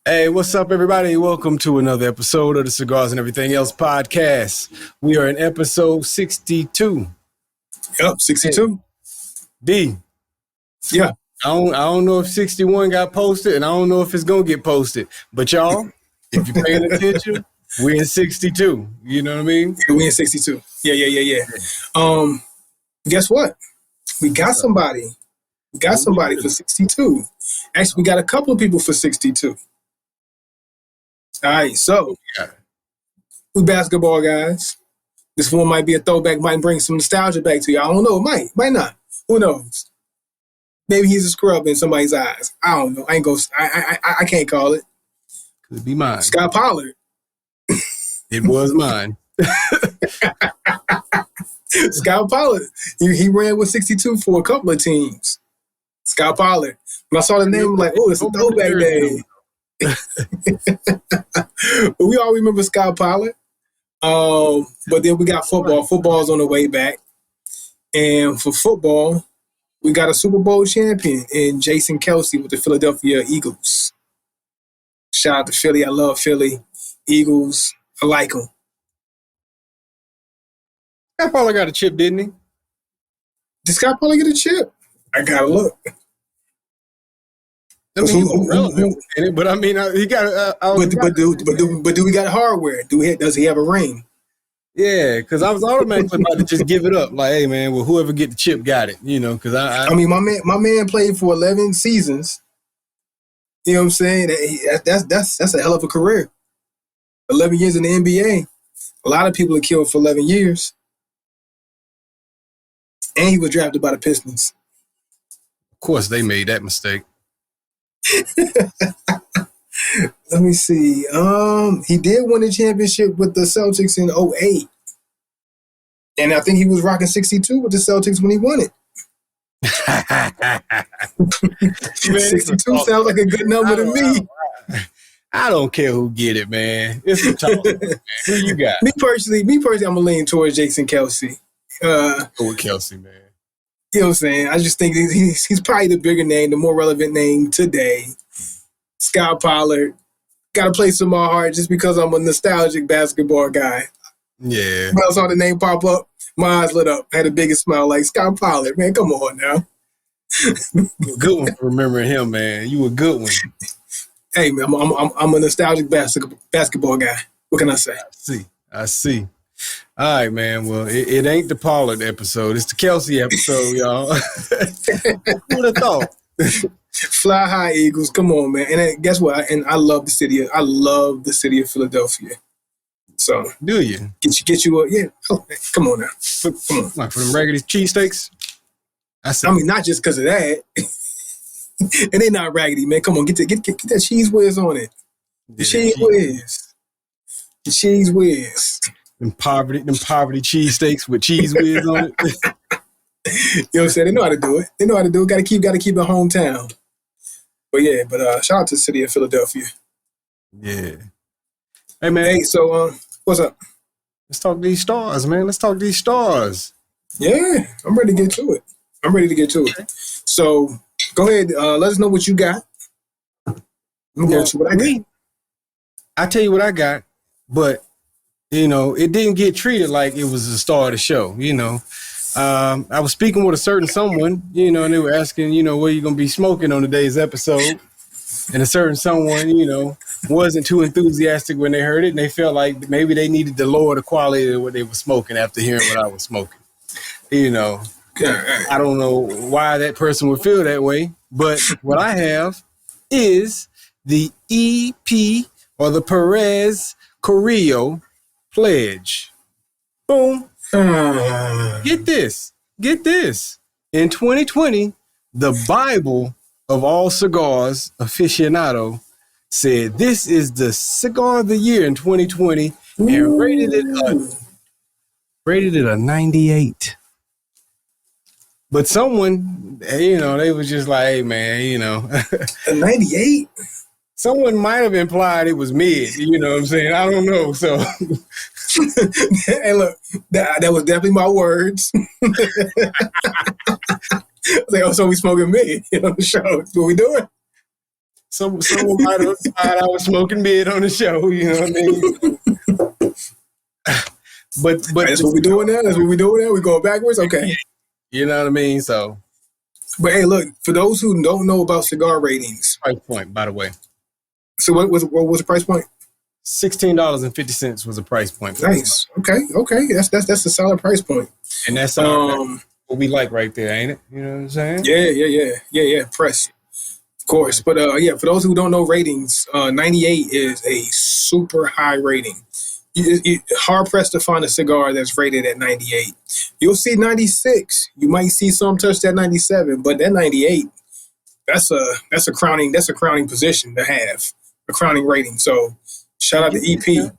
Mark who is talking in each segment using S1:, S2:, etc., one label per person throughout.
S1: Hey, what's up, everybody? Welcome to another episode of the Cigars and Everything Else podcast. We are in episode 62.
S2: Yep, 62.
S1: D.
S2: Yeah.
S1: I don't know if 61 got posted, and I don't know if it's going to get posted. But y'all, if you're paying attention, we're in 62. You know what I mean?
S2: Yeah, we in 62. Yeah. Guess what? We got somebody. We got somebody for 62. Actually, we got a couple of people for 62. All right, so we basketball guys. This one might be a throwback, might bring some nostalgia back to you. I don't know. It might not. Who knows? Maybe he's a scrub in somebody's eyes. I don't know. I can't call it.
S1: Could be mine.
S2: Scott Pollard.
S1: It was mine.
S2: Scott Pollard. He ran with 62 for a couple of teams. Scott Pollard. When I saw the name, I'm like, oh, it's a throwback day. But we all remember Scott Pollard. But then we got football. Football's on the way back. And for football, we got a Super Bowl champion in Jason Kelce with the Philadelphia Eagles. Shout out to Philly. I love Philly. Eagles, I like them.
S1: Scott Pollard got a chip, didn't he?
S2: Did Scott Pollard get a chip? I gotta look.
S1: I mean, he was relevant in it, but I mean, he got.
S2: But do we got hardware? Does he have a ring?
S1: Yeah, because I was automatically about to just give it up. Like, hey, man, well, whoever get the chip got it, you know, because I
S2: mean, my man played for 11 seasons. You know what I'm saying? That's a hell of a career. 11 years in the NBA. A lot of people are killed for 11 years. And he was drafted by the Pistons.
S1: Of course, they made that mistake.
S2: Let me see. He did win a championship with the Celtics in 2008. And I think he was rocking 62 with the Celtics when he won it. 62 sounds like a good number to me.
S1: I don't care who get it, man. It's a toss, man. Who you got?
S2: Me personally, I'm gonna lean towards Jason Kelce.
S1: Go with Kelce, man.
S2: You know what I'm saying? I just think he's probably the bigger name, the more relevant name today. Scott Pollard. Got to play some more hard just because I'm a nostalgic basketball guy.
S1: Yeah.
S2: When I saw the name pop up, my eyes lit up. I had a biggest smile like, Scott Pollard, man, come on now.
S1: You're a good one for remembering him, man. You a good one.
S2: Hey, man, I'm a nostalgic basketball guy. What can I say?
S1: I see. All right, man. Well, it ain't the Pollard episode. It's the Kelce episode, y'all. Who would have thought?
S2: Fly high, Eagles. Come on, man. And then, guess what? And I love the city of Philadelphia. So
S1: do you?
S2: Get you yeah. Oh, come on now. Come on.
S1: Like for them raggedy cheesesteaks?
S2: I mean, not just because of that. And they not raggedy, man. Come on, get that cheese whiz on it. The cheese whiz. The cheese whiz.
S1: Them poverty cheesesteaks with cheese whiz on it.
S2: You know what I'm saying? They know how to do it. Got to keep it hometown. But shout out to the city of Philadelphia.
S1: Yeah. Hey, man.
S2: Hey, so what's up?
S1: Let's talk these stars, man.
S2: Yeah, I'm ready to get to it. Okay. So go ahead. Let us know what you got. I'm going to what I got.
S1: I tell you what I got, but you know, it didn't get treated like it was the star of the show. You know, I was speaking with a certain someone, you know, and they were asking, you know, what are you going to be smoking on today's episode? And a certain someone, you know, wasn't too enthusiastic when they heard it, and they felt like maybe they needed to lower the quality of what they were smoking after hearing what I was smoking. You know, I don't know why that person would feel that way, but what I have is the EP or the Perez Carillo Pledge. Boom. Get this. In 2020, the Bible of all cigars aficionado said this is the cigar of the year in 2020 and rated it a 98. But someone, you know, they was just like, hey, man, you know.
S2: A 98?
S1: Someone might have implied it was mid, you know what I'm saying? I don't know, so.
S2: Hey, look, that was definitely my words. I was like, oh, so we smoking mid, you know, the show. What we doing?
S1: someone might have thought I was smoking mid on the show. You know what I mean? But
S2: that's what we're doing now. That's what we're doing now. We're going backwards. Okay.
S1: You know what I mean? So,
S2: but hey, look, for those who don't know about cigar ratings,
S1: price point, by the way.
S2: So what was the price point?
S1: $16.50 was the price point.
S2: Nice. Okay. That's a solid price point.
S1: And that's what we like right there, ain't it? You know what I'm saying?
S2: Yeah. Press, of course. But for those who don't know ratings, 98 is a super high rating. Hard pressed to find a cigar that's rated at 98. You'll see 96. You might see some touch that 97, but that 98, that's a crowning position to have, a crowning rating. So shout out to EP.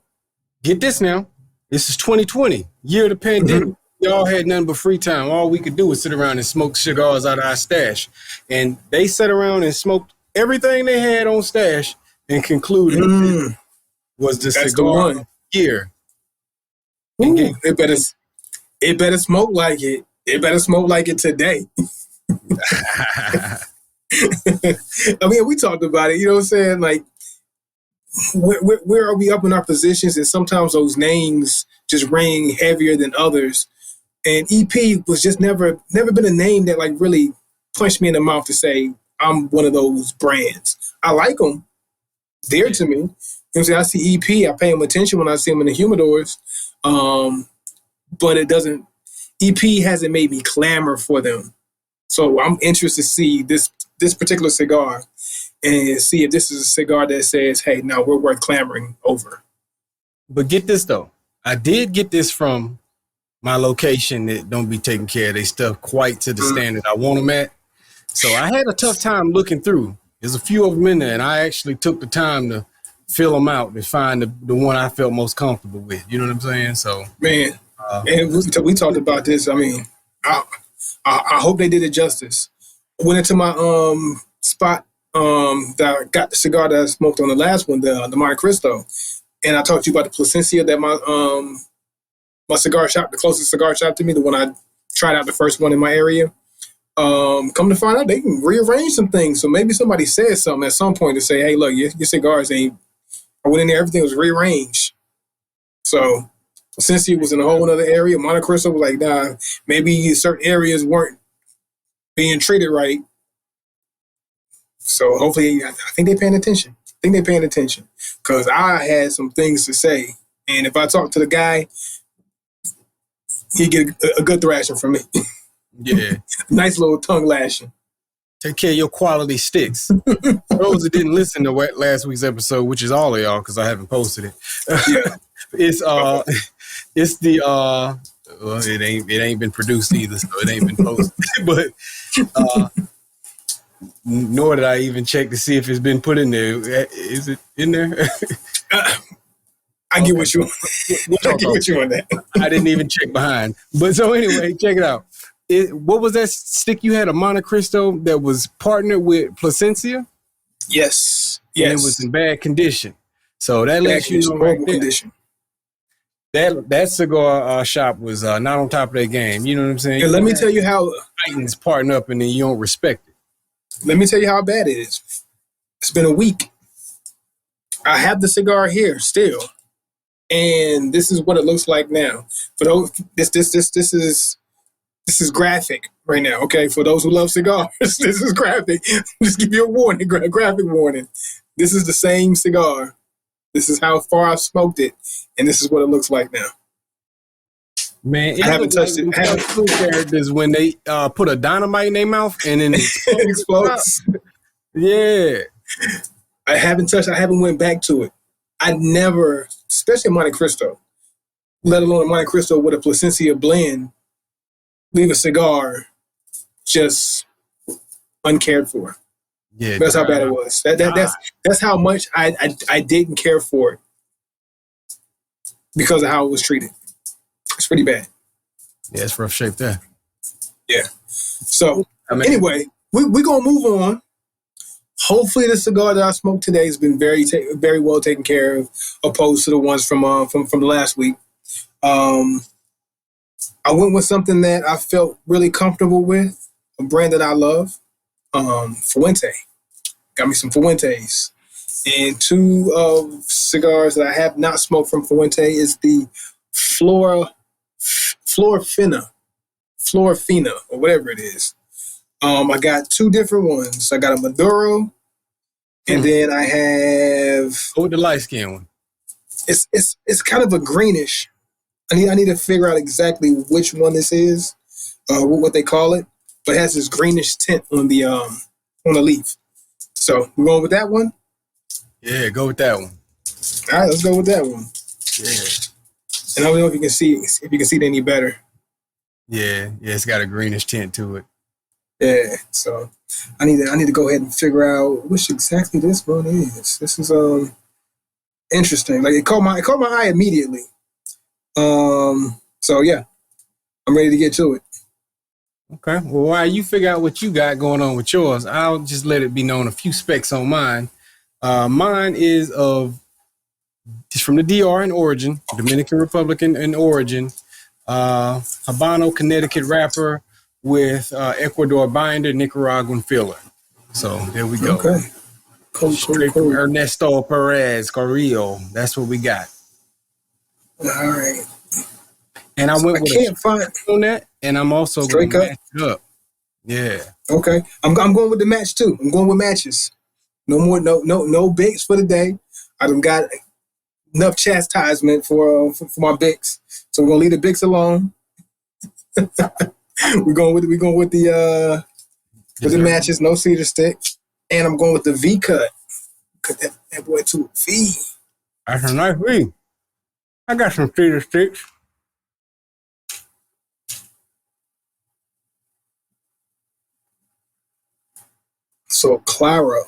S1: Get this now. This is 2020, year of the pandemic. Y'all had nothing but free time. All we could do was sit around and smoke cigars out of our stash. And they sat around and smoked everything they had on stash and concluded was the
S2: That's
S1: cigar
S2: the one.
S1: Year.
S2: Ooh, it better smoke like it. It better smoke like it today. I mean, we talked about it. You know what I'm saying? Like, where are we up in our positions? And sometimes those names just ring heavier than others. And EP was just never been a name that like really punched me in the mouth to say I'm one of those brands. I like them. Dear to me. You know what I'm saying? I see EP. I pay him attention when I see him in the humidors. But it doesn't. EP hasn't made me clamor for them. So I'm interested to see this particular cigar and see if this is a cigar that says, hey, now we're worth clamoring over.
S1: But get this, though. I did get this from my location that don't be taking care of their stuff quite to the standard I want them at. So I had a tough time looking through. There's a few of them in there, and I actually took the time to fill them out and find the one I felt most comfortable with. You know what I'm saying? So, man,
S2: and we talked about this. I mean, I hope they did it justice. Went into my spot that I got the cigar that I smoked on the last one, the Monte Cristo, and I talked to you about the Placencia that my cigar shop, the closest cigar shop to me, the one I tried out, the first one in my area. Come to find out, they can rearrange some things. So maybe somebody said something at some point to say, hey, look, your cigars ain't. I went in there, everything was rearranged. So since he was in a whole other area, Monte Cristo was like, nah, maybe certain areas weren't being treated right. So hopefully, I think they're paying attention. Because I had some things to say. And if I talk to the guy, he'd get a good thrashing from me.
S1: Yeah.
S2: Nice little tongue lashing.
S1: Take care of your quality sticks. For those that didn't listen to last week's episode, which is all of y'all because I haven't posted it.
S2: Yeah.
S1: It's the well, it ain't been produced either, so it ain't been posted. But nor did I even check to see if it's been put in there. Is it in there?
S2: I get what you want. I get what you want that.
S1: I didn't even check behind. But so anyway, check it out. What was that stick you had, a Monte Cristo that was partnered with Placencia?
S2: Yes.
S1: And it was in bad condition. So that lets you know right there. Condition. That cigar shop was not on top of their game. You know what I'm saying?
S2: Yeah, let me tell you how
S1: Titans partner up and then you don't respect it.
S2: Let me tell you how bad it is. It's been a week. I have the cigar here still. And this is what it looks like now. For those, this is graphic right now, okay? For those who love cigars, this is graphic. Just give you a warning, graphic warning. This is the same cigar. This is how far I've smoked it, and this is what it looks like now.
S1: Man,
S2: I haven't touched it.
S1: Characters when they put a dynamite in their mouth and then it
S2: explodes.
S1: Yeah.
S2: I haven't went back to it. I never, especially Monte Cristo, let alone a Monte Cristo with a Placencia blend, leave a cigar just uncared for.
S1: Yeah,
S2: that's how bad it was. That's how much I didn't care for it because of how it was treated. It's pretty bad.
S1: Yeah, it's rough shape there.
S2: Yeah. So anyway, we're gonna move on. Hopefully, the cigar that I smoked today has been very well taken care of, opposed to the ones from the last week. I went with something that I felt really comfortable with, a brand that I love, Fuente. Got me some Fuentes. And two cigars that I have not smoked from Fuente is the Florfina, or whatever it is. I got two different ones. I got a Maduro, and then I have.
S1: Go with the light skin one.
S2: It's kind of a greenish. I need to figure out exactly which one this is, what they call it, but it has this greenish tint on the leaf. So we're going with that one.
S1: Yeah, go with that one.
S2: All right, let's go with that one.
S1: Yeah.
S2: And I don't know if you can see it any better.
S1: Yeah, it's got a greenish tint to it.
S2: Yeah, so I need to go ahead and figure out which exactly this one is. This is interesting. Like it caught my eye immediately. So yeah, I'm ready to get to it.
S1: Okay. Well, while you figure out what you got going on with yours, I'll just let it be known a few specs on mine. Mine is from the DR in origin, Dominican Republic in origin. Habano, Connecticut wrapper with Ecuador binder, Nicaraguan filler. So there we go.
S2: Okay. Cool.
S1: From Ernesto Perez Carillo. That's what we got.
S2: All right.
S1: And I went with
S2: can't find
S1: on that, and I'm also going to match it up. Yeah.
S2: Okay. I'm going with the match too. I'm going with matches. No more. No Bics for the day. I done got enough chastisement for my Bics, so we're gonna leave the Bics alone. we're going with the matches. No cedar stick, and I'm going with the V cut. Cut that boy to a V.
S1: That's a nice V. I got some cedar sticks.
S2: So Claro,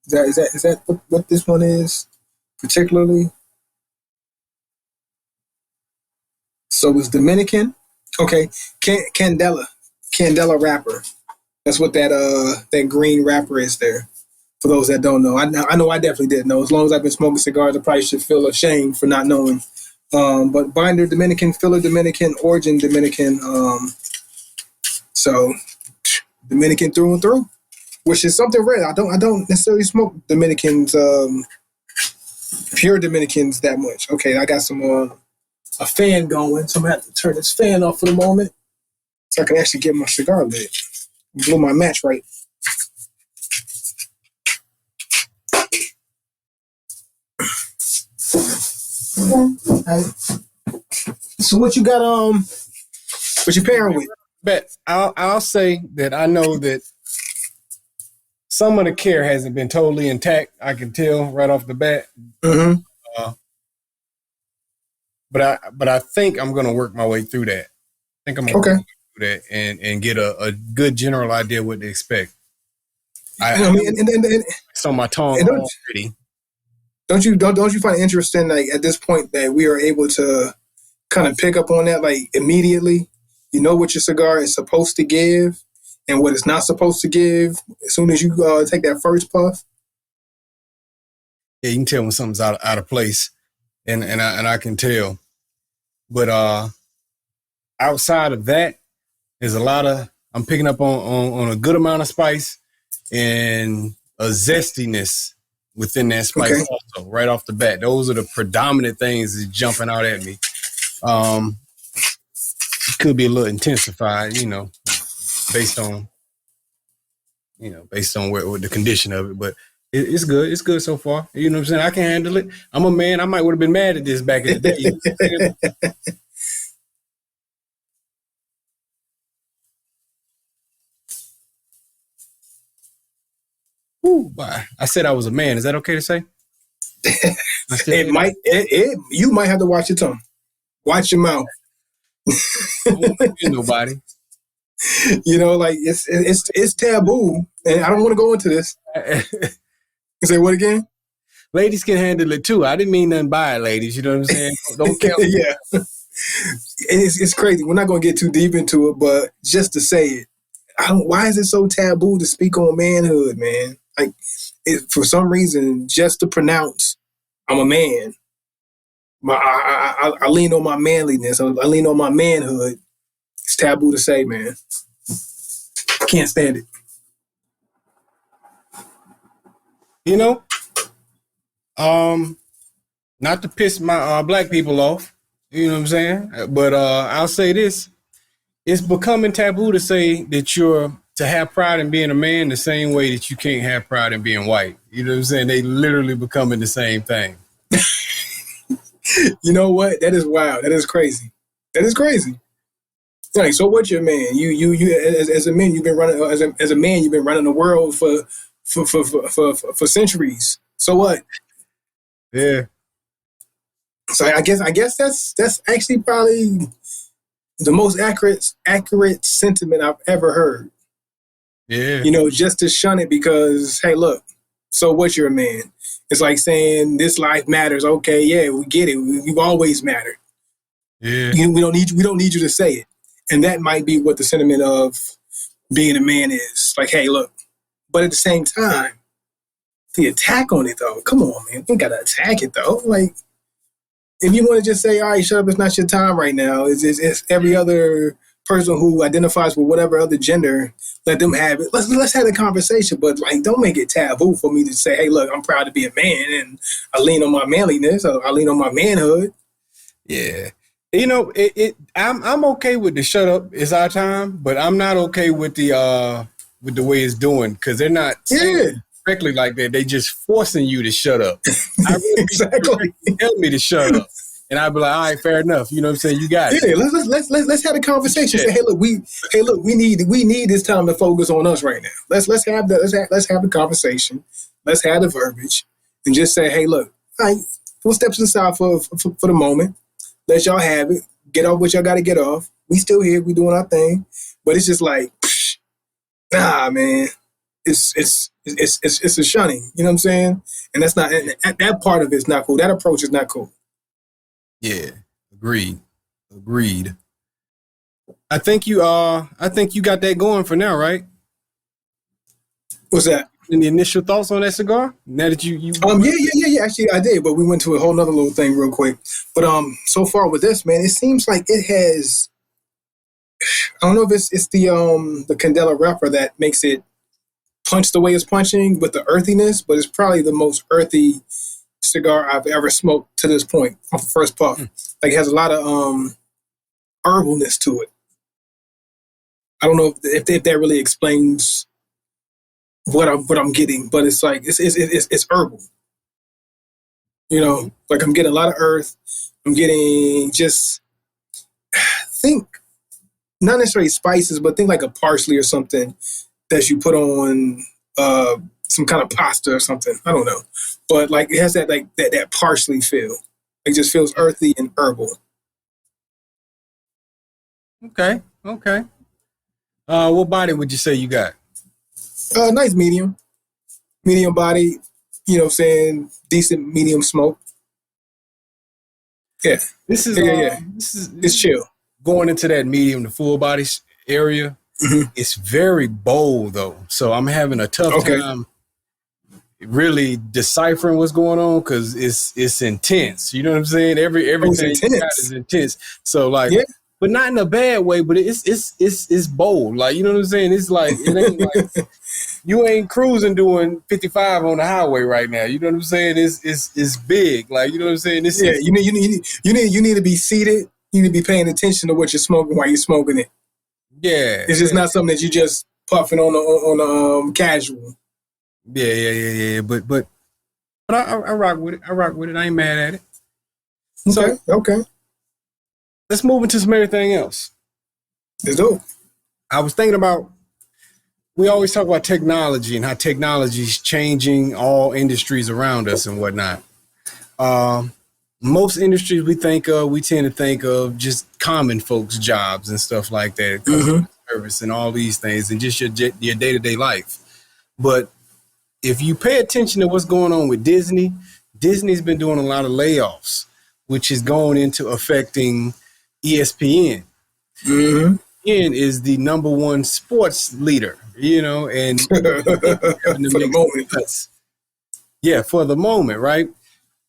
S2: is that what this one is particularly? So it's Dominican. Okay, Candela wrapper. That's what that green wrapper is there. For those that don't know, I know I definitely didn't know. As long as I've been smoking cigars, I probably should feel ashamed for not knowing. But binder Dominican, filler Dominican, origin Dominican. So Dominican through and through, which is something rare. I don't necessarily smoke Dominicans, pure Dominicans that much. Okay, I got some a fan going, so I'm gonna have to turn this fan off for the moment so I can actually get my cigar lit. Blow my match right. Right. So what you got? What you pairing with?
S1: But I'll say that I know that some of the care hasn't been totally intact. I can tell right off the bat.
S2: Mm-hmm.
S1: But I think I'm going to work my way through that. I think I'm going to work through that and get a good general idea what to expect. It's on my tongue already.
S2: Don't you find it interesting, like at this point, that we are able to kind of pick up on that, like immediately? You know what your cigar is supposed to give and what it's not supposed to give as soon as you take that first puff.
S1: Yeah, you can tell when something's out of place, and I can tell. But outside of that, there's a lot of I'm picking up on a good amount of spice and a zestiness within that spice also, right off the bat. Those are the predominant things that's jumping out at me. It could be a little intensified, based on what the condition of it. But it's good. It's good so far. You know what I'm saying? I can handle it. I'm a man. I might would have been mad at this back in the day. Ooh, I said I was a man. Is that okay to say?
S2: You might have to watch your tongue. Watch your mouth.
S1: Nobody.
S2: Like it's taboo, and I don't want to go into this. You say what again?
S1: Ladies can handle it too. I didn't mean nothing by it, ladies. You know what I'm saying? Don't count.
S2: Yeah, it's crazy. We're not going to get too deep into it, but just to say it, why is it so taboo to speak on manhood, man? Like, for some reason, just to pronounce I'm a man. I lean on my manliness. I lean on my manhood. It's taboo to say, man. Can't stand it.
S1: You know, not to piss my black people off, you know what I'm saying? But I'll say this: it's becoming taboo to say that you're to have pride in being a man the same way that you can't have pride in being white. You know what I'm saying? They literally becoming the same thing.
S2: You know what? That is wild. That is crazy. That is crazy. Like, so what's your man? You as a man, you've been running as a man, you've been running the world for centuries. So what?
S1: Yeah.
S2: So I guess that's actually probably the most accurate sentiment I've ever heard.
S1: Yeah.
S2: You know, just to shun it because, hey, look, so what's your man? It's like saying this life matters. Okay, yeah, we get it. We've always mattered.
S1: Yeah.
S2: We don't need you to say it. And that might be what the sentiment of being a man is. Like, hey, look. But at the same time, the attack on it though, come on, man. We gotta attack it though. Like, if you want to just say, all right, shut up, it's not your time right now. It's every other person who identifies with whatever other gender, let them have it. Let's have a conversation, but like, don't make it taboo for me to say, hey, look, I'm proud to be a man, and I lean on my manliness, or I lean on my manhood.
S1: Yeah, you know, I'm okay with the shut up, it's our time, but I'm not okay with the way it's doing because they're not saying directly like that. They just forcing you to shut up. I really
S2: exactly
S1: tell me to shut up. And I'd be like, all right, fair enough. You know what I'm saying? You got it.
S2: Yeah, let's have a conversation. Say, hey, look, we need this time to focus on us right now. Let's have the conversation. Let's have the verbiage, and just say, hey, look, all right, we'll step to the side for the moment. Let y'all have it. Get off what y'all got to get off. We still here. We doing our thing, but it's just like, nah, man. It's a shunning. You know what I'm saying? And that's not that part of it's not cool. That approach is not cool.
S1: Yeah, agreed. I think you got that going for now, right?
S2: What's that?
S1: Any initial thoughts on that cigar? Now that you
S2: yeah. Actually, I did, but we went to a whole nother little thing real quick. But so far with this, man, it seems like it has. I don't know if it's the Candela wrapper that makes it punch the way it's punching with the earthiness, but it's probably the most earthy cigar I've ever smoked to this point off the first puff. Like, it has a lot of herbalness to it. I don't know if that really explains what I'm getting, but it's like it's herbal. You know, like I'm getting a lot of earth. I'm getting just think not necessarily spices, but think like a parsley or something that you put on some kind of pasta or something. I don't know, but like it has that like that parsley feel. It just feels earthy and herbal.
S1: Okay. What body would you say you got?
S2: Nice medium body. You know what I'm saying? Decent medium smoke. Yeah.
S1: This is
S2: It's chill.
S1: Going into that medium to full body area.
S2: Mm-hmm.
S1: It's very bold though, so I'm having a tough time really deciphering what's going on because it's intense. You know what I'm saying? Everything you got is intense. So like, but not in a bad way. But it's bold. Like, you know what I'm saying? It's like it ain't like you ain't cruising doing 55 on the highway right now. You know what I'm saying? It's big. Like, you know what I'm saying?
S2: You need to be seated. You need to be paying attention to what you're smoking while you're smoking it.
S1: Yeah,
S2: it's just not something that you just puffing on casual.
S1: Yeah. But I rock with it. I ain't mad at it.
S2: Okay.
S1: Let's move into some everything else.
S2: Let's do it.
S1: I was thinking about, we always talk about technology and how technology is changing all industries around us and whatnot. Most industries we tend to think of just common folks' jobs and stuff like that, customer service and all these things, and just your day-to-day life. But if you pay attention to what's going on with Disney's been doing a lot of layoffs, which is going into affecting ESPN. Mm-hmm. ESPN is the number one sports leader, you know, and for the moment. Cuts. Yeah, for the moment, right?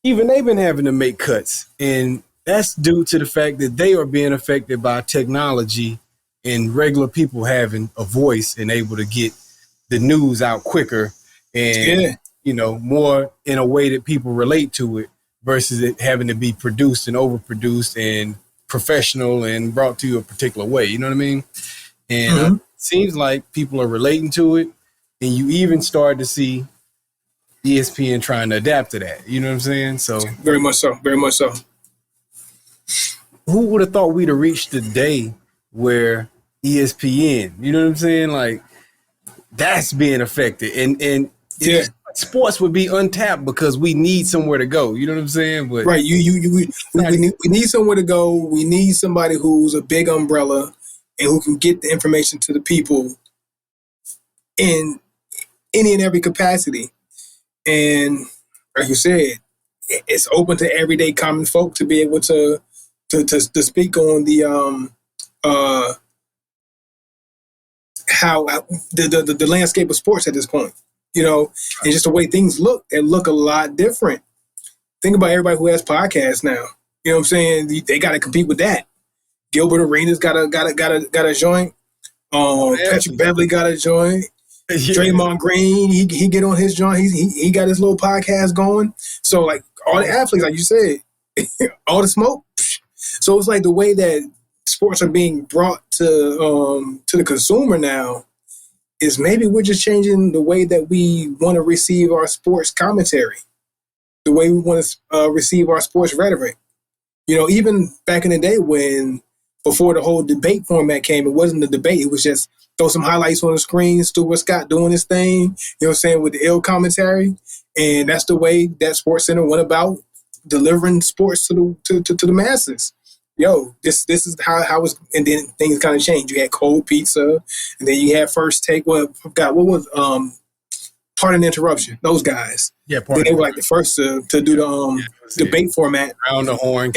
S1: Even they've been having to make cuts, and that's due to the fact that they are being affected by technology and regular people having a voice and able to get the news out quicker and more in a way that people relate to it versus it having to be produced and overproduced and professional and brought to you a particular way. You know what I mean? And it seems like people are relating to it, and you even start to see ESPN trying to adapt to that. You know what I'm saying? So
S2: very much so. Very much so.
S1: Who would have thought we'd have reached the day where ESPN, you know what I'm saying? Like, that's being affected. And sports would be untapped because we need somewhere to go. You know what I'm saying? But
S2: right. We need somewhere to go. We need somebody who's a big umbrella and who can get the information to the people in any and every capacity. And like you said, it's open to everyday common folk to be able to speak on the how the landscape of sports at this point, and just the way things look, they look a lot different. Think about everybody who has podcasts now. You know what I'm saying? They got to compete with that. Gilbert Arenas got a joint. Patrick Beverly got a joint. Draymond Green, he get on his joint. He got his little podcast going. So like all the athletes, like you said, all the smoke. So it's like the way that sports are being brought to the consumer now is maybe we're just changing the way that we want to receive our sports commentary, the way we want to receive our sports rhetoric. Even back in the day before the whole debate format came, it wasn't a debate. It was just throw some highlights on the screen, Stuart Scott doing his thing, you know what I'm saying, with the ill commentary. And that's the way that Sports Center went about delivering sports to the masses. This is how it's, and then things kind of changed. You had cold pizza, and then you had First Take. What was Pardon the Interruption? Those guys.
S1: Yeah,
S2: they were like the first to do the debate format.
S1: Round the horn.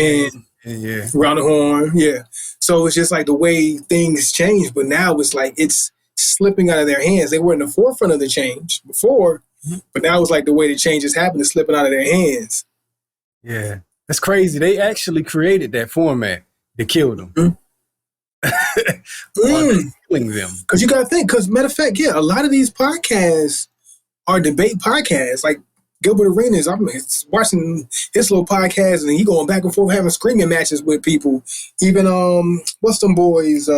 S2: Round the horn, yeah. So it's just like the way things change, but now it's like it's slipping out of their hands. They were in the forefront of the change before, but now it's like the way the change is happening, it's slipping out of their hands.
S1: Yeah, that's crazy. They actually created that format to kill them. Killing them.
S2: Because you got to think, because matter of fact, a lot of these podcasts are debate podcasts. Like Gilbert Arenas, I'm watching his little podcast, and he going back and forth having screaming matches with people. Even what's them boys,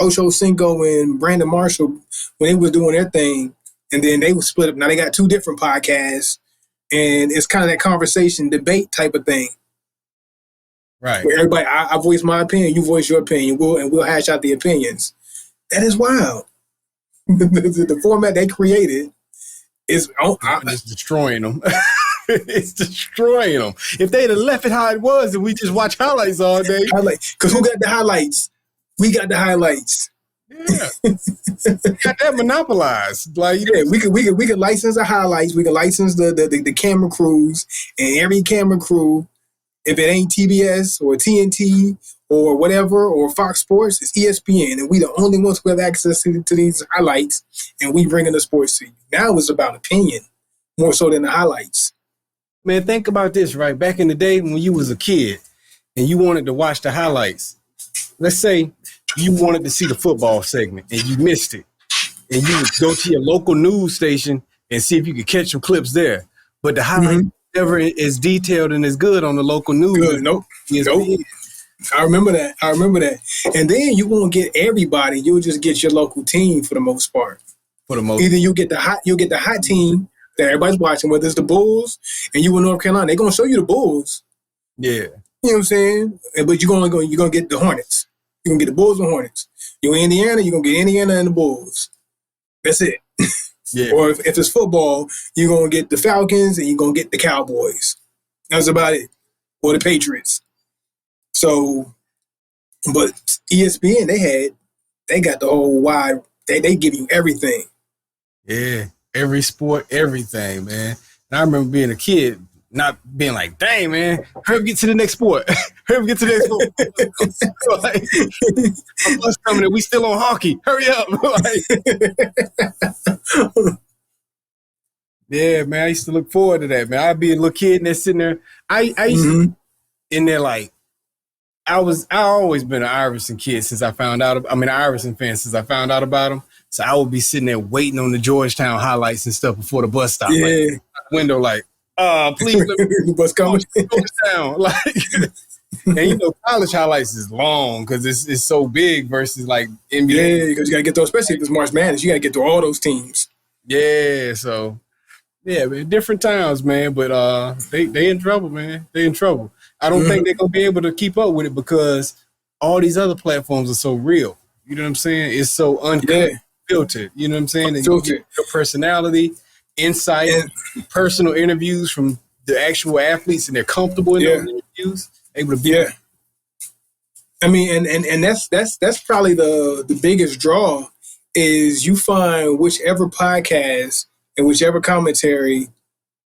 S2: Ocho Cinco and Brandon Marshall, when they was doing their thing, and then they was split up. Now they got two different podcasts, and it's kind of that conversation debate type of thing.
S1: Right.
S2: Where everybody, I voice my opinion, you voice your opinion, we'll hash out the opinions. That is wild. The format they created is
S1: just destroying them. It's destroying them. If they'd have left it how it was and we just watch highlights all day.
S2: Because who got the highlights? We got the highlights.
S1: Yeah. Got that monopolized. Like,
S2: we could license the highlights. We could license the camera crews, and every camera crew, if it ain't TBS or TNT or whatever, or Fox Sports, it's ESPN. And we the only ones who have access to these highlights, and we bringing the sports to you. Now it's about opinion, more so than the highlights.
S1: Man, think about this, right? Back in the day when you was a kid and you wanted to watch the highlights, let's say you wanted to see the football segment and you missed it, and you would go to your local news station and see if you could catch some clips there. But the highlights never is detailed and as good on the local news.
S2: Good. Nope. I remember that. And then you won't get everybody. You'll just get your local team for the most part. Either you'll get the hot team that everybody's watching, whether it's the Bulls and you in North Carolina, they're gonna show you the Bulls.
S1: Yeah.
S2: You know what I'm saying? But you're gonna get the Hornets. You're gonna get the Bulls and Hornets. You're in Indiana, you're gonna get Indiana and the Bulls. That's it.
S1: Yeah.
S2: Or if it's football, you're gonna get the Falcons and you're gonna get the Cowboys. That's about it. Or the Patriots. So, but ESPN, they got the whole wide. They give you everything.
S1: Yeah, every sport, everything, man. And I remember being a kid, not being like, "Dang, man, hurry up, get to the next sport. Hurry up, get to the next sport." Like, my bus coming in, we still on hockey. Hurry up! Like, yeah, man. I used to look forward to that, man. I'd be a little kid and they're sitting there. I used to in there like. I always been an Iverson kid since I found out. An Iverson fan since I found out about him. So I would be sitting there waiting on the Georgetown highlights and stuff before the bus stop.
S2: Yeah.
S1: the window like, please let me
S2: What's coming?
S1: slow this down. Like, and you know, college highlights is long because it's so big versus like NBA.
S2: Yeah, because you got to get those, especially if it's March Madness, you got to get through all those teams.
S1: Yeah, so yeah, man, different times, man. But they in trouble, man. They in trouble. I don't think they're gonna be able to keep up with it because all these other platforms are so real. You know what I'm saying? It's so uncut, filtered. You know what I'm saying? And you get your personality, insight, and personal interviews from the actual athletes, and they're comfortable in those interviews, able to be.
S2: I mean, and that's probably the biggest draw is you find whichever podcast and whichever commentary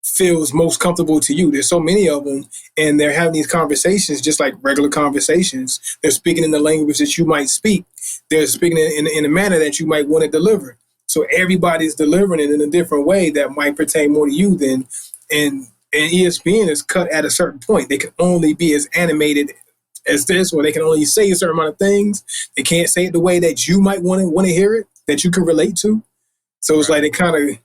S2: feels most comfortable to you. There's so many of them, and they're having these conversations just like regular conversations. They're speaking in the language that you might speak. They're speaking in a manner that you might want to deliver. So everybody's delivering it in a different way that might pertain more to you than, and ESPN is cut at a certain point. They can only be as animated as this, or they can only say a certain amount of things. They can't say it the way that you might want to hear it, that you can relate to. So it's like they kind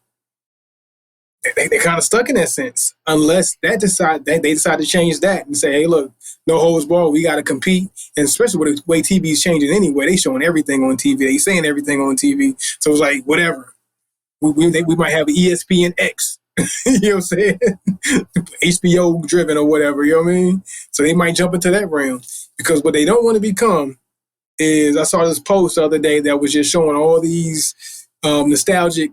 S2: of stuck in that sense, unless they decide to change that and say, hey, look, no holds barred, we got to compete. And especially with the way TV is changing anyway, they showing everything on TV. They saying everything on TV. So it's like, whatever. We might have ESPN X. You know what I'm saying? HBO driven or whatever, you know what I mean? So they might jump into that realm because what they don't want to become is, I saw this post the other day that was just showing all these nostalgic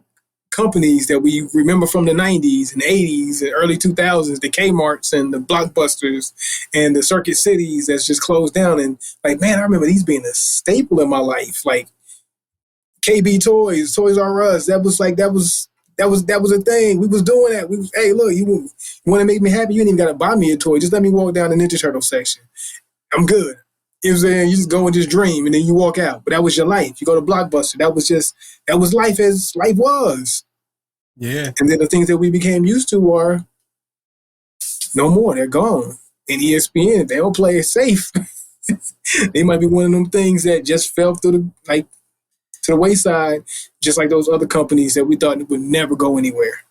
S2: companies that we remember from the 90s and 80s and early 2000s, the Kmarts and the Blockbusters and the Circuit Cities that's just closed down. And like, man, I remember these being a staple in my life. Like KB Toys, Toys R Us, that was a thing. We was doing that. We was, hey, look, you want to make me happy? You ain't even got to buy me a toy. Just let me walk down the Ninja Turtle section. I'm good. You know what I'm saying? You just go and just dream, and then you walk out. But that was your life. You go to Blockbuster. That was life as life was.
S1: Yeah.
S2: And then the things that we became used to are no more. They're gone. And ESPN, they don't play it safe. They might be one of them things that just fell through to the wayside, just like those other companies that we thought would never go anywhere.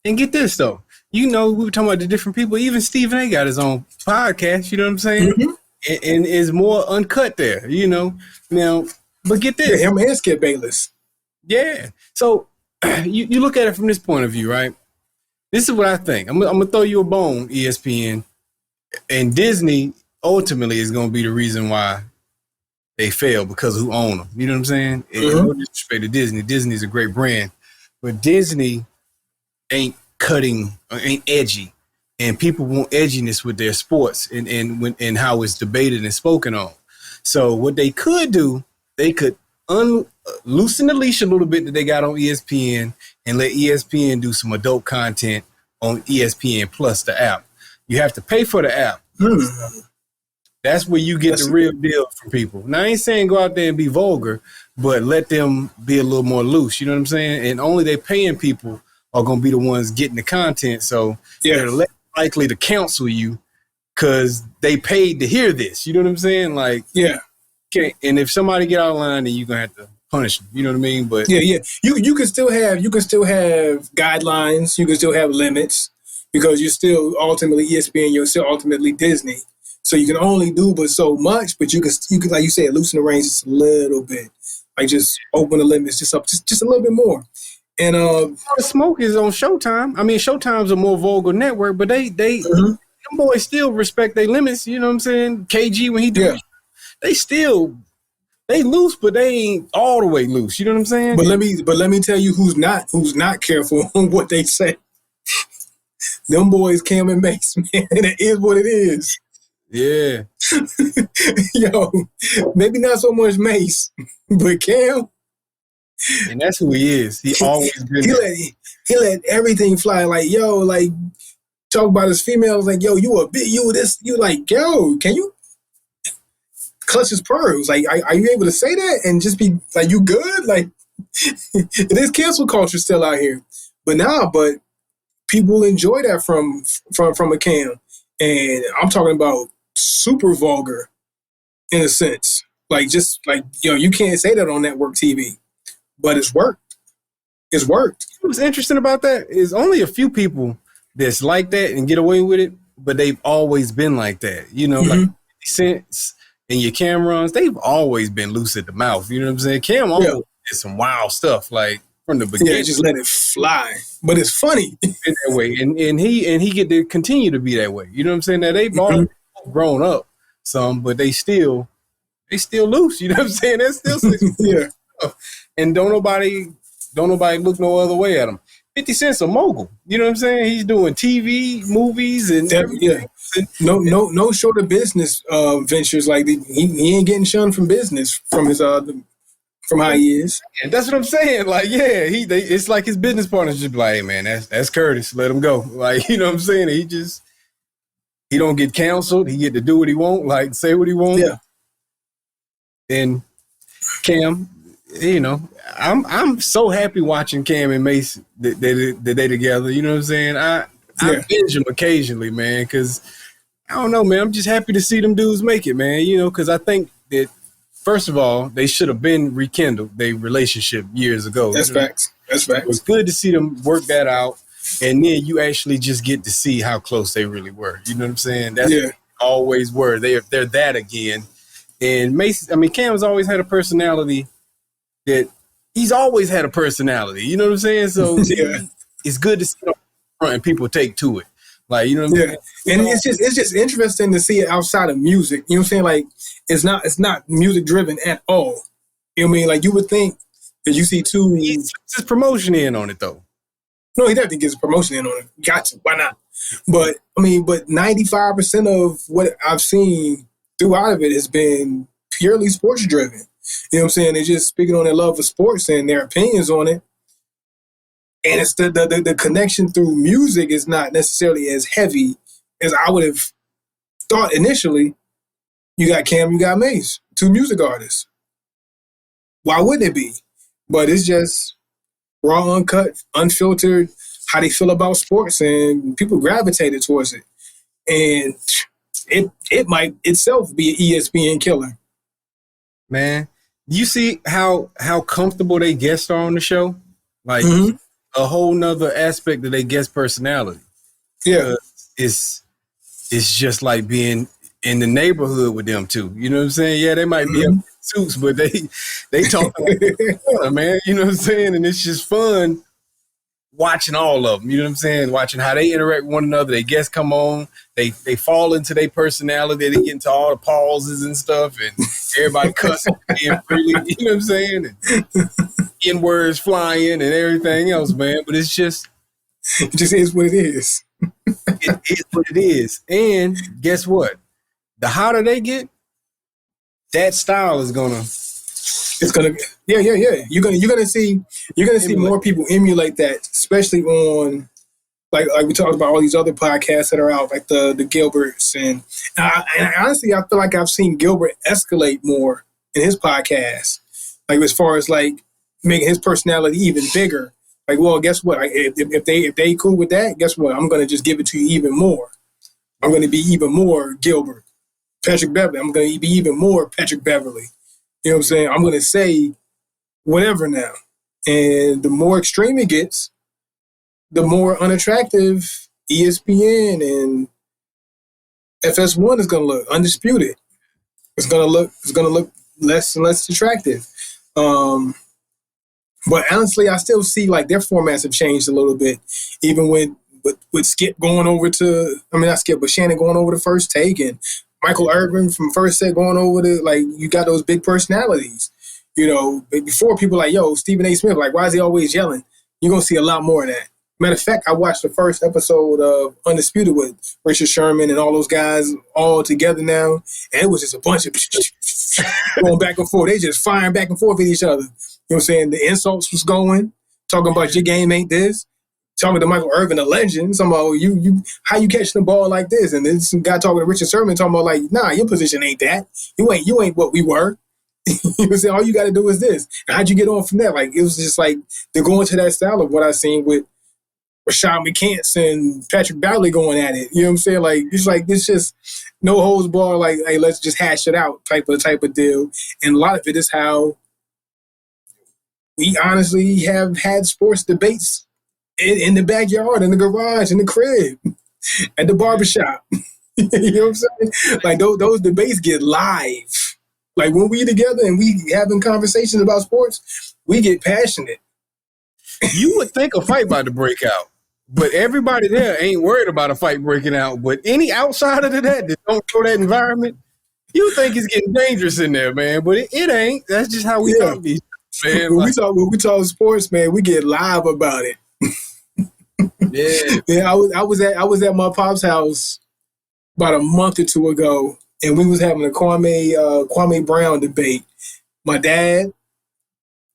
S1: And get this, though. You know, we were talking about the different people. Even Stephen A. got his own podcast, you know what I'm saying? Mm-hmm. And is more uncut there, you know. Now, but get this.
S2: Yeah, him and Skip Bayless.
S1: Yeah. So you look at it from this point of view, right? This is what I think. I'm going to throw you a bone, ESPN. And Disney ultimately is going to be the reason why they fail, because of who own them. You know what I'm saying? Mm-hmm. And no disrespect to Disney. Disney's a great brand. But Disney ain't edgy. And people want edginess with their sports and how it's debated and spoken on. So what they could do, they could loosen the leash a little bit that they got on ESPN and let ESPN do some adult content on ESPN Plus, the app. You have to pay for the app. That's where you get the real deal from people. Now, I ain't saying go out there and be vulgar, but let them be a little more loose. You know what I'm saying? And only they paying people are going to be the ones getting the content. So they're less likely to cancel you because they paid to hear this. You know what I'm saying? Like, okay. And if somebody get out of line, then you're going to have to punish them. You know what I mean? But
S2: you can still have guidelines. You can still have limits because you're still ultimately ESPN. You're still ultimately Disney. So you can only do but so much, but you can like you said, loosen the reins just a little bit, like just open the limits just up, just a little bit more. And
S1: Smoke is on Showtime. I mean, Showtime's a more vulgar network, but they them boys still respect their limits. You know what I'm saying? KG when he do it, they loose, but they ain't all the way loose. You know what I'm saying?
S2: But let me tell you who's not careful on what they say. Them boys, Cam and Mace, man, it is what it is.
S1: Yeah.
S2: Yo, maybe not so much Mace, but Cam.
S1: And that's who he is. He always been
S2: he let everything fly. Like, yo, like talk about his females, like, yo, you a bit, you this, you like, yo, can you clutch his pearls? Like, are you able to say that and just be like, you good? Like, it is cancel culture still out here. But people enjoy that from a Cam. And I'm talking about super vulgar in a sense. Like, just like, you can't say that on network TV, but it's worked. It's worked.
S1: What's interesting about that is only a few people that's like that and get away with it, but they've always been like that. You know, like 50 Cent and your Camerons, they've always been loose at the mouth. You know what I'm saying? Cam always did some wild stuff, like from the beginning.
S2: Yeah, just let it fly. But it's funny.
S1: That way. And he get to continue to be that way. You know what I'm saying? That they've all grown up some, but they still loose. You know what I'm saying? That's still
S2: yeah.
S1: And don't nobody look no other way at him. 50 Cent's a mogul. You know what I'm saying? He's doing TV, movies, and everything.
S2: No short of business ventures. Like he ain't getting shunned from business from his from how he is.
S1: And that's what I'm saying. Like, yeah, it's like his business partners just be like, hey man, that's Curtis. Let him go. Like, you know what I'm saying? He don't get canceled. He get to do what he want, like say what he want.
S2: Yeah. And
S1: Cam, you know, I'm so happy watching Cam and Mace that they together. You know what I'm saying? I binge them occasionally, man, because I don't know, man. I'm just happy to see them dudes make it, man. You know, because I think that first of all, they should have been rekindled their relationship years ago.
S2: That's facts. That's facts.
S1: It was good to see them work that out, and then you actually just get to see how close they really were. You know what I'm saying? That's what they always were. They're that again. And Mace, I mean, Cam's always had a personality that he's always had a personality. You know what I'm saying? So it's good to see it front and people take to it. Like, you know what I'm saying?
S2: And it's just interesting to see it outside of music. You know what I'm saying? Like, it's not music driven at all. You know what I mean? Like, you would think that you see two.
S1: He puts his promotion in on it though.
S2: No, he definitely gets a promotion in on it. Got to. Why not? But I mean, 95% of what I've seen throughout of it has been purely sports driven. You know what I'm saying? They're just speaking on their love for sports and their opinions on it. And it's the connection through music is not necessarily as heavy as I would have thought initially. You got Cam, you got Mace, two music artists. Why wouldn't it be? But it's just raw, uncut, unfiltered, how they feel about sports, and people gravitated towards it. And it might itself be an ESPN killer.
S1: Man, you see how comfortable they guests are on the show? Like a whole nother aspect of their guest personality.
S2: Yeah.
S1: It's just like being in the neighborhood with them too. You know what I'm saying? Yeah, they might be up in suits, but they talk like, man, you know what I'm saying? And it's just fun watching all of them. You know what I'm saying? Watching how they interact with one another. They guests come on, they fall into their personality, they get into all the pauses and stuff, and everybody cussing freely, you know what I'm saying? And N-words flying and everything else, man. But it just
S2: is what it is.
S1: It is what it is. And guess what? The hotter they get, that style is gonna.
S2: It's gonna, yeah. You're gonna see more people emulate that, especially on like we talked about all these other podcasts that are out, like the Gilberts, and honestly, I feel like I've seen Gilbert escalate more in his podcast, like as far as like making his personality even bigger. Like, well, guess what? If they cool with that, guess what? I'm gonna just give it to you even more. I'm gonna be even more Gilbert, Patrick Beverly. I'm gonna be even more Patrick Beverly. You know what I'm saying? I'm going to say whatever now. And the more extreme it gets, the more unattractive ESPN and FS1 is going to look. Undisputed. It's going to look less and less attractive. But honestly, I still see like their formats have changed a little bit. Even with Skip going over to, I mean, not Skip, but Shannon going over to First Take, and Michael Irvin from First Set going over to, like, you got those big personalities. You know, before people like, yo, Stephen A. Smith, like, why is he always yelling? You're going to see a lot more of that. Matter of fact, I watched the first episode of Undisputed with Richard Sherman and all those guys all together now, and it was just a bunch of going back and forth. They just firing back and forth at each other. You know what I'm saying? The insults was going, talking about your game ain't this. Talking to Michael Irvin, a legend, talking about you how you catching the ball like this, and then some guy talking to Richard Sherman talking about like, nah, your position ain't that. You ain't what we were. You know what I'm saying? All you got to do is this. And how'd you get on from that? Like, it was just like they're going to that style of what I seen with Rashad McCants and Patrick Bowley going at it. You know what I'm saying? Like, it's just no holds barred. Like, hey, let's just hash it out type of deal. And a lot of it is how We honestly have had sports debates in the backyard, in the garage, in the crib, at the barbershop. You know what I'm saying? Like those debates get live. Like when we together and we having conversations about sports, we get passionate.
S1: You would think a fight about to break out, but everybody there ain't worried about a fight breaking out. But any outsider to that don't know that environment, you think it's getting dangerous in there, man. But it ain't. That's just how we talk these man.
S2: When we talk sports, man, we get live about it. Yeah. I was at my pop's house about a month or two ago, and we was having a Kwame Brown debate. My dad,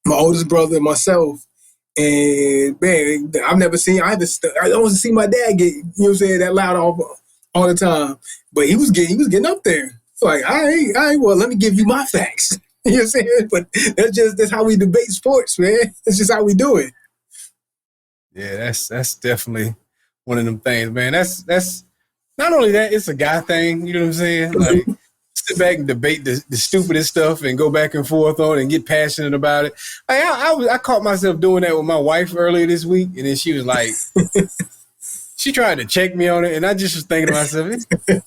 S2: my oldest brother, and myself. And man, I don't want to see my dad get, you know what I'm saying, that loud all the time. But he was getting up there. So like, all right, well, let me give you my facts. You know what I'm saying? But that's how we debate sports, man. That's just how we do it.
S1: Yeah, that's definitely one of them things, man. That's not only that, it's a guy thing, you know what I'm saying? Like sit back and debate the stupidest stuff and go back and forth on it and get passionate about it. Like, I caught myself doing that with my wife earlier this week, and then she was like, she tried to check me on it, and I just was thinking to myself,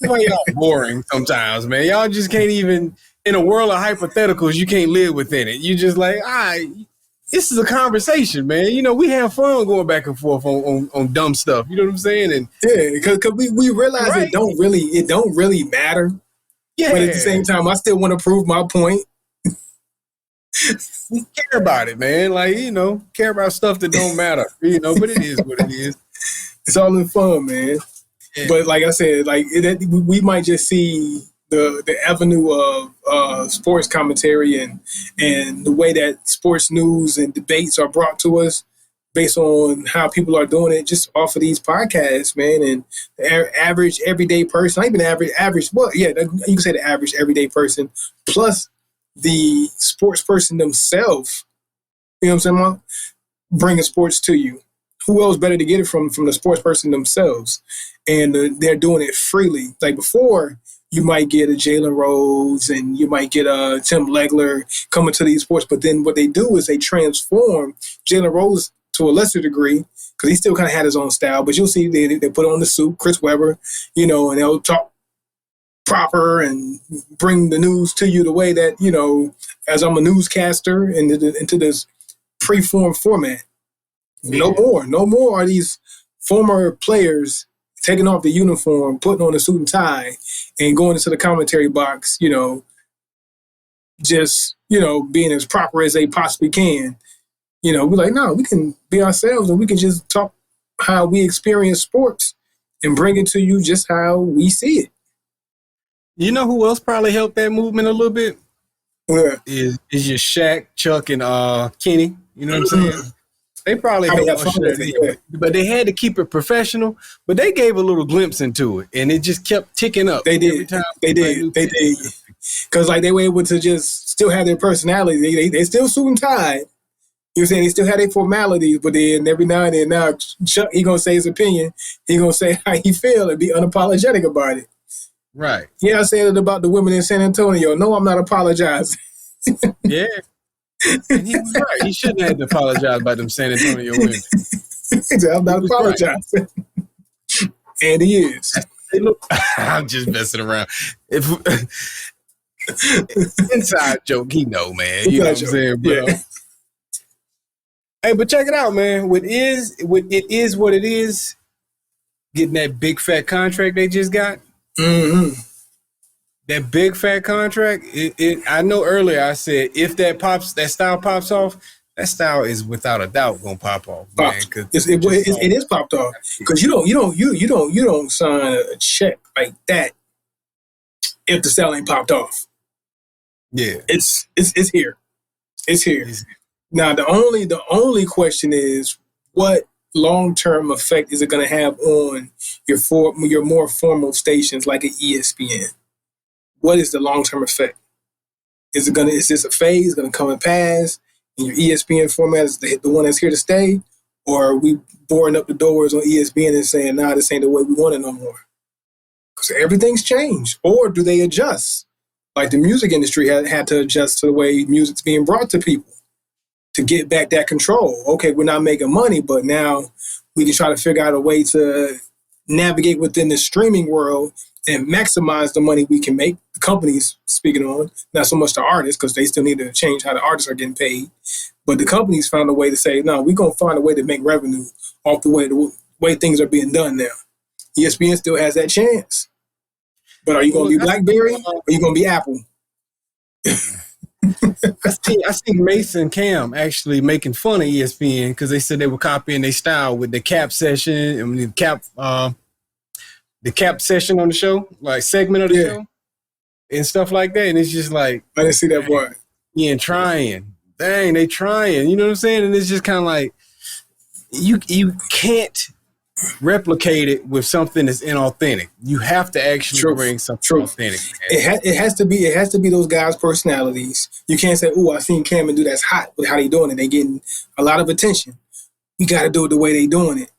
S1: why y'all boring sometimes, man. Y'all just can't even, in a world of hypotheticals, you can't live within it. You just like, all right, this is a conversation, man. You know, we have fun going back and forth on dumb stuff. You know what I'm saying? And
S2: yeah, because we realize it don't really matter. Yeah. But at the same time, I still want to prove my point.
S1: We care about it, man. Like, you know, care about stuff that don't matter. You know, but it is what it is.
S2: It's all in fun, man. Yeah. But like I said, like we might just see the avenue of sports commentary and the way that sports news and debates are brought to us based on how people are doing it just off of these podcasts, man. And the average everyday person, not even average, well, yeah, you can say the average everyday person plus the sports person themselves, you know what I'm saying, bringing sports to you. Who else better to get it from the sports person themselves? And they're doing it freely. Like before, you might get a Jalen Rose and you might get a Tim Legler coming to these sports. But then what they do is they transform Jalen Rose to a lesser degree because he still kind of had his own style. But you'll see they put on the suit, Chris Webber, you know, and they'll talk proper and bring the news to you the way that, you know, as I'm a newscaster into this preformed format. Yeah. No more are these former players taking off the uniform, putting on a suit and tie, and going into the commentary box, you know, just, you know, being as proper as they possibly can. You know, we're like, no, we can be ourselves and we can just talk how we experience sports and bring it to you just how we see it.
S1: You know who else probably helped that movement a little bit?
S2: Yeah.
S1: Is your Shaq, Chuck, and Kenny. You know what I'm saying? They probably but they had to keep it professional. But they gave a little glimpse into it, and it just kept ticking up.
S2: They did. They did. Because like they were able to just still have their personality. They still suit and tied. You know what I'm saying? They still had their formalities, but then every now and then, now Chuck, he gonna say his opinion. He gonna say how he feel and be unapologetic about it.
S1: Right.
S2: Yeah, I said it about the women in San Antonio. No, I'm not apologizing.
S1: Yeah. And he was right. He shouldn't have to apologize about them San Antonio women.
S2: I'm not apologizing. Right. And he is.
S1: I'm just messing around. Inside joke, he know, man. You know what I'm saying, bro? Yeah. Hey, but check it out, man. It is what it is. Getting that big fat contract they just got.
S2: Mm-hmm.
S1: That big fat contract. I know earlier I said if that style pops off, that style is without a doubt gonna pop off, man.
S2: It is popped off because you don't sign a check like that if the style ain't popped off.
S1: Yeah,
S2: it's here. It's here. Now the only question is what long-term effect is it going to have on your more formal stations like an ESPN? What is the long-term effect? Is this a phase going to come and pass? And your ESPN format is the one that's here to stay, or are we boarding up the doors on ESPN and saying, "Nah, this ain't the way we want it no more"? Because everything's changed, or do they adjust? Like the music industry had to adjust to the way music's being brought to people. to get back that control. Okay, we're not making money, but now we can try to figure out a way to navigate within the streaming world and maximize the money we can make. The companies speaking on, not so much the artists, because they still need to change how the artists are getting paid. But the companies found a way to say, no, we're going to find a way to make revenue off the way things are being done now. ESPN still has that chance. But are you going to be BlackBerry or are you going to be Apple?
S1: I see Mace and Cam actually making fun of ESPN because they said they were copying their style with the cap session and the cap session on the show, like segment of the show and stuff like that. And it's just like,
S2: I didn't see that part.
S1: Yeah, trying. Dang, they trying. You know what I'm saying? And it's just kind of like you can't replicate it with something that's inauthentic. You have to actually bring something authentic.
S2: It has to be those guys' personalities. You can't say, "Oh, I seen Cameron do that's hot," with how they doing it. They getting a lot of attention. You got to do it the way they doing it.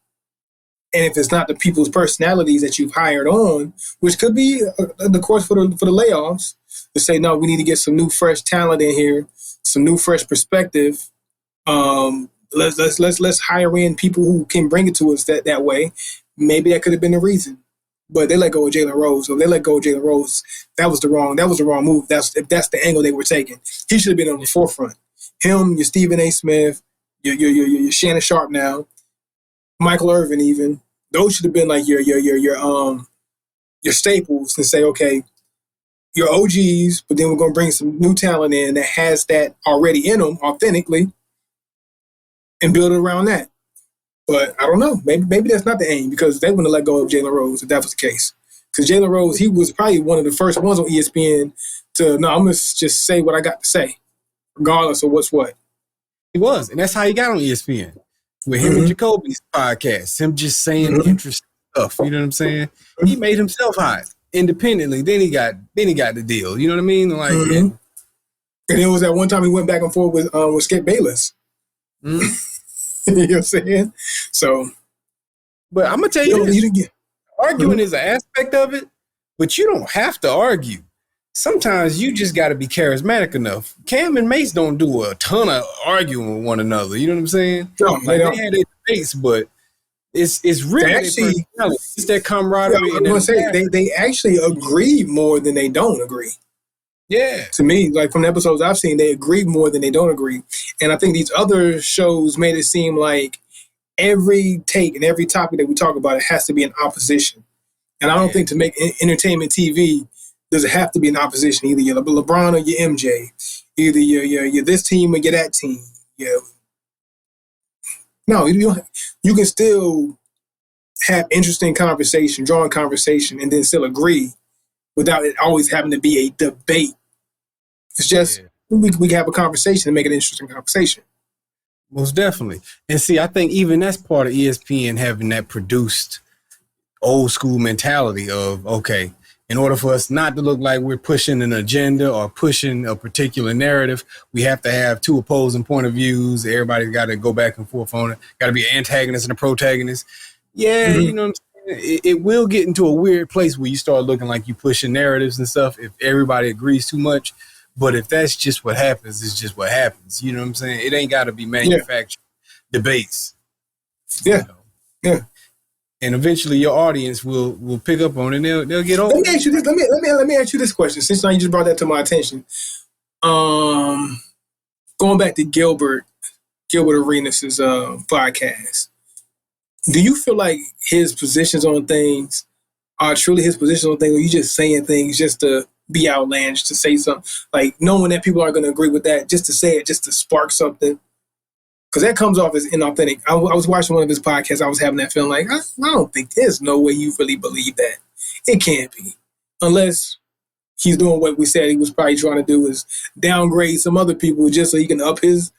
S2: And if it's not the people's personalities that you've hired on, which could be the course for the layoffs, to say, no, we need to get some new fresh talent in here, some new fresh perspective. Let's hire in people who can bring it to us that way. Maybe that could have been the reason, but they let go of Jalen Rose. So they let go of Jalen Rose. That was the wrong move. If that's the angle they were taking. He should have been on the forefront. Him, your Stephen A. Smith, your Shannon Sharp now, Michael Irvin even. Those should have been like your staples and say, okay, your OGs, but then we're gonna bring some new talent in that has that already in them authentically. And build it around that. But I don't know. Maybe that's not the aim because they wouldn't let go of Jalen Rose if that was the case. Because Jalen Rose, he was probably one of the first ones on ESPN to, no, I'm going to just say what I got to say, regardless of what's what.
S1: He was. And that's how he got on ESPN. With him and Jacoby's podcast. Him just saying interesting stuff. You know what I'm saying? He made himself hot independently. Then he got the deal. You know what I mean? Like,
S2: and it was that one time he went back and forth with Skip Bayless. You know what I'm saying? So,
S1: but I'm gonna tell you this: arguing is an aspect of it, but you don't have to argue. Sometimes you just got to be charismatic enough. Cam and Mace don't do a ton of arguing with one another. You know what I'm saying?
S2: No,
S1: like they had their debates, but it's really actually it's that camaraderie.
S2: I'm gonna say they actually agree more than they don't agree.
S1: Yeah.
S2: To me, like from the episodes I've seen, they agree more than they don't agree. And I think these other shows made it seem like every take and every topic that we talk about, it has to be in opposition. And I don't think to make entertainment TV, does it have to be in opposition? Either you're LeBron or you're MJ. Either you're this team or you're that team. Yeah. No, you can still have interesting conversation, drawing conversation, and then still agree without it always having to be a debate. It's just we can have a conversation and make it an interesting conversation.
S1: Most definitely. And see, I think even that's part of ESPN having that produced old school mentality of, okay, in order for us not to look like we're pushing an agenda or pushing a particular narrative, we have to have two opposing point of views. Everybody's got to go back and forth on it. Got to be an antagonist and a protagonist. Yeah, you know what I'm saying? It will get into a weird place where you start looking like you pushing narratives and stuff if everybody agrees too much. But if that's just what happens, it's just what happens. You know what I'm saying? It ain't got to be manufactured debates.
S2: Yeah.
S1: You know? Yeah. And eventually your audience will pick up on it and they'll get over.
S2: Let me ask you this. Let me ask you this question. Since now you just brought that to my attention. Going back to Gilbert Arenas' podcast. Do you feel like his positions on things are truly his positions on things, or you just saying things just to be outlandish, to say something, like knowing that people aren't going to agree with that, just to say it, just to spark something? Because that comes off as inauthentic. I was watching one of his podcasts. I was having that feeling like, I don't think there's no way you really believe that. It can't be. Unless he's doing what we said he was probably trying to do, is downgrade some other people just so he can up his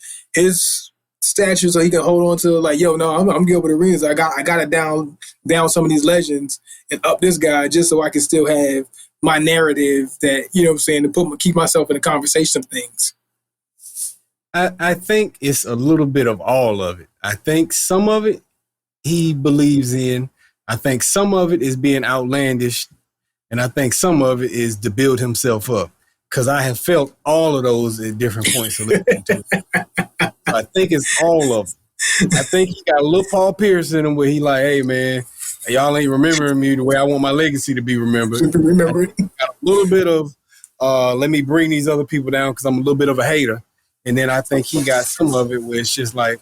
S2: stature, so he can hold on to, like, yo, no, I'm Gilbert Arenas. I got to down some of these legends and up this guy just so I can still have my narrative that, you know what I'm saying, to keep myself in the conversation of things.
S1: I think it's a little bit of all of it. I think some of it he believes in. I think some of it is being outlandish. And I think some of it is to build himself up. Because I have felt all of those at different points of listening to it. I think it's all of them. I think he got a little Paul Pierce in him where he like, hey man, y'all ain't remembering me the way I want my legacy to be remembered.
S2: Remember,
S1: Got a little bit of let me bring these other people down because I'm a little bit of a hater. And then I think he got some of it where it's just like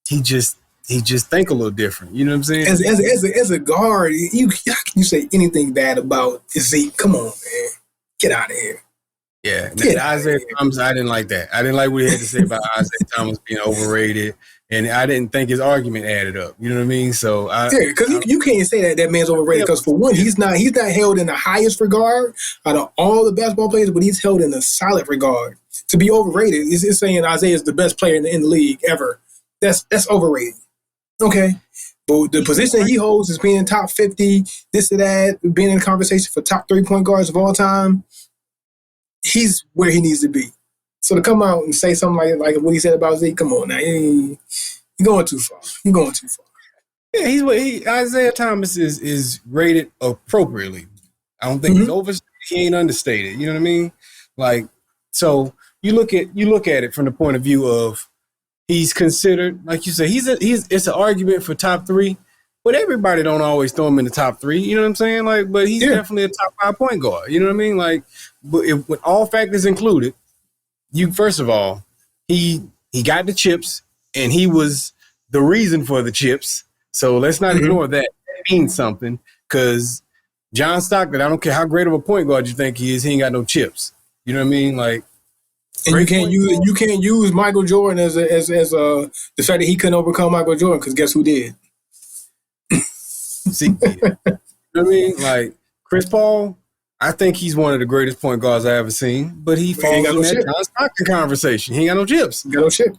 S1: he just think a little different. You know what I'm saying?
S2: As a guard, how can you say anything bad about Zeke? Come on, man. Get out of here.
S1: Yeah. Isaiah Thomas, I didn't like that. I didn't like what he had to say about Isaiah Thomas being overrated. And I didn't think his argument added up. You know what I mean? So
S2: because you can't say that man's overrated because for one, he's not held in the highest regard out of all the basketball players, but he's held in a solid regard. To be overrated is saying Isaiah is the best player in the league ever. That's overrated. Okay. But the position he holds is being top 50, this or that, being in the conversation for top 3-point guards of all time. He's where he needs to be. So to come out and say something like what he said about Zeke, come on now. You're going too far. You're going too far.
S1: Yeah, Isaiah Thomas is rated appropriately. I don't think he's overstated. He ain't understated. You know what I mean? Like, so you look at it from the point of view of he's considered, like you said, it's an argument for top 3, but everybody don't always throw him in the top 3. You know what I'm saying? Like, but he's definitely a top 5 point guard. You know what I mean? Like, but with all factors included, first of all, he got the chips and he was the reason for the chips. So let's not ignore that. That means something because John Stockton, I don't care how great of a point guard you think he is, he ain't got no chips. You know what I mean? Like,
S2: and you can't use Michael Jordan as the fact that he couldn't overcome Michael Jordan because guess who did?
S1: See, you know what I mean? Like Chris Paul, I think he's one of the greatest point guards I ever seen, but he falls in that John Stockton conversation. He ain't got no chips.
S2: Got no chip.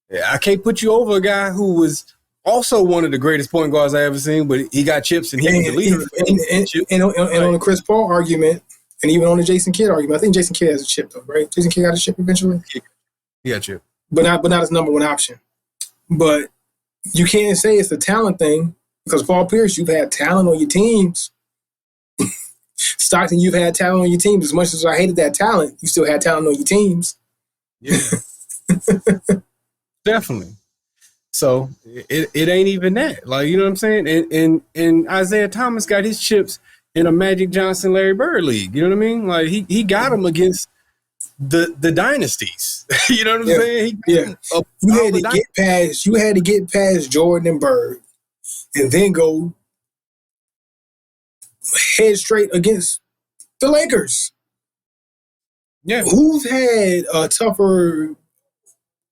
S1: Yeah, I can't put you over a guy who was also one of the greatest point guards I ever seen, but he got chips and he was the leader.
S2: And on the Chris Paul argument, and even on the Jason Kidd argument, I think Jason Kidd has a chip though, right? Jason Kidd got a chip eventually.
S1: He got a chip,
S2: but not his number one option. But you can't say it's a talent thing because Paul Pierce, you've had talent on your teams. Stockton, you've had talent on your teams. As much as I hated that talent, you still had talent on your teams.
S1: Yeah, definitely. So it ain't even that. Like, you know what I'm saying? And Isaiah Thomas got his chips in a Magic Johnson, Larry Bird league. You know what I mean? Like he got them against the dynasties. You know what I'm saying?
S2: You had to get past Jordan and Bird and then go head straight against the Lakers.
S1: Yeah.
S2: Who's had a tougher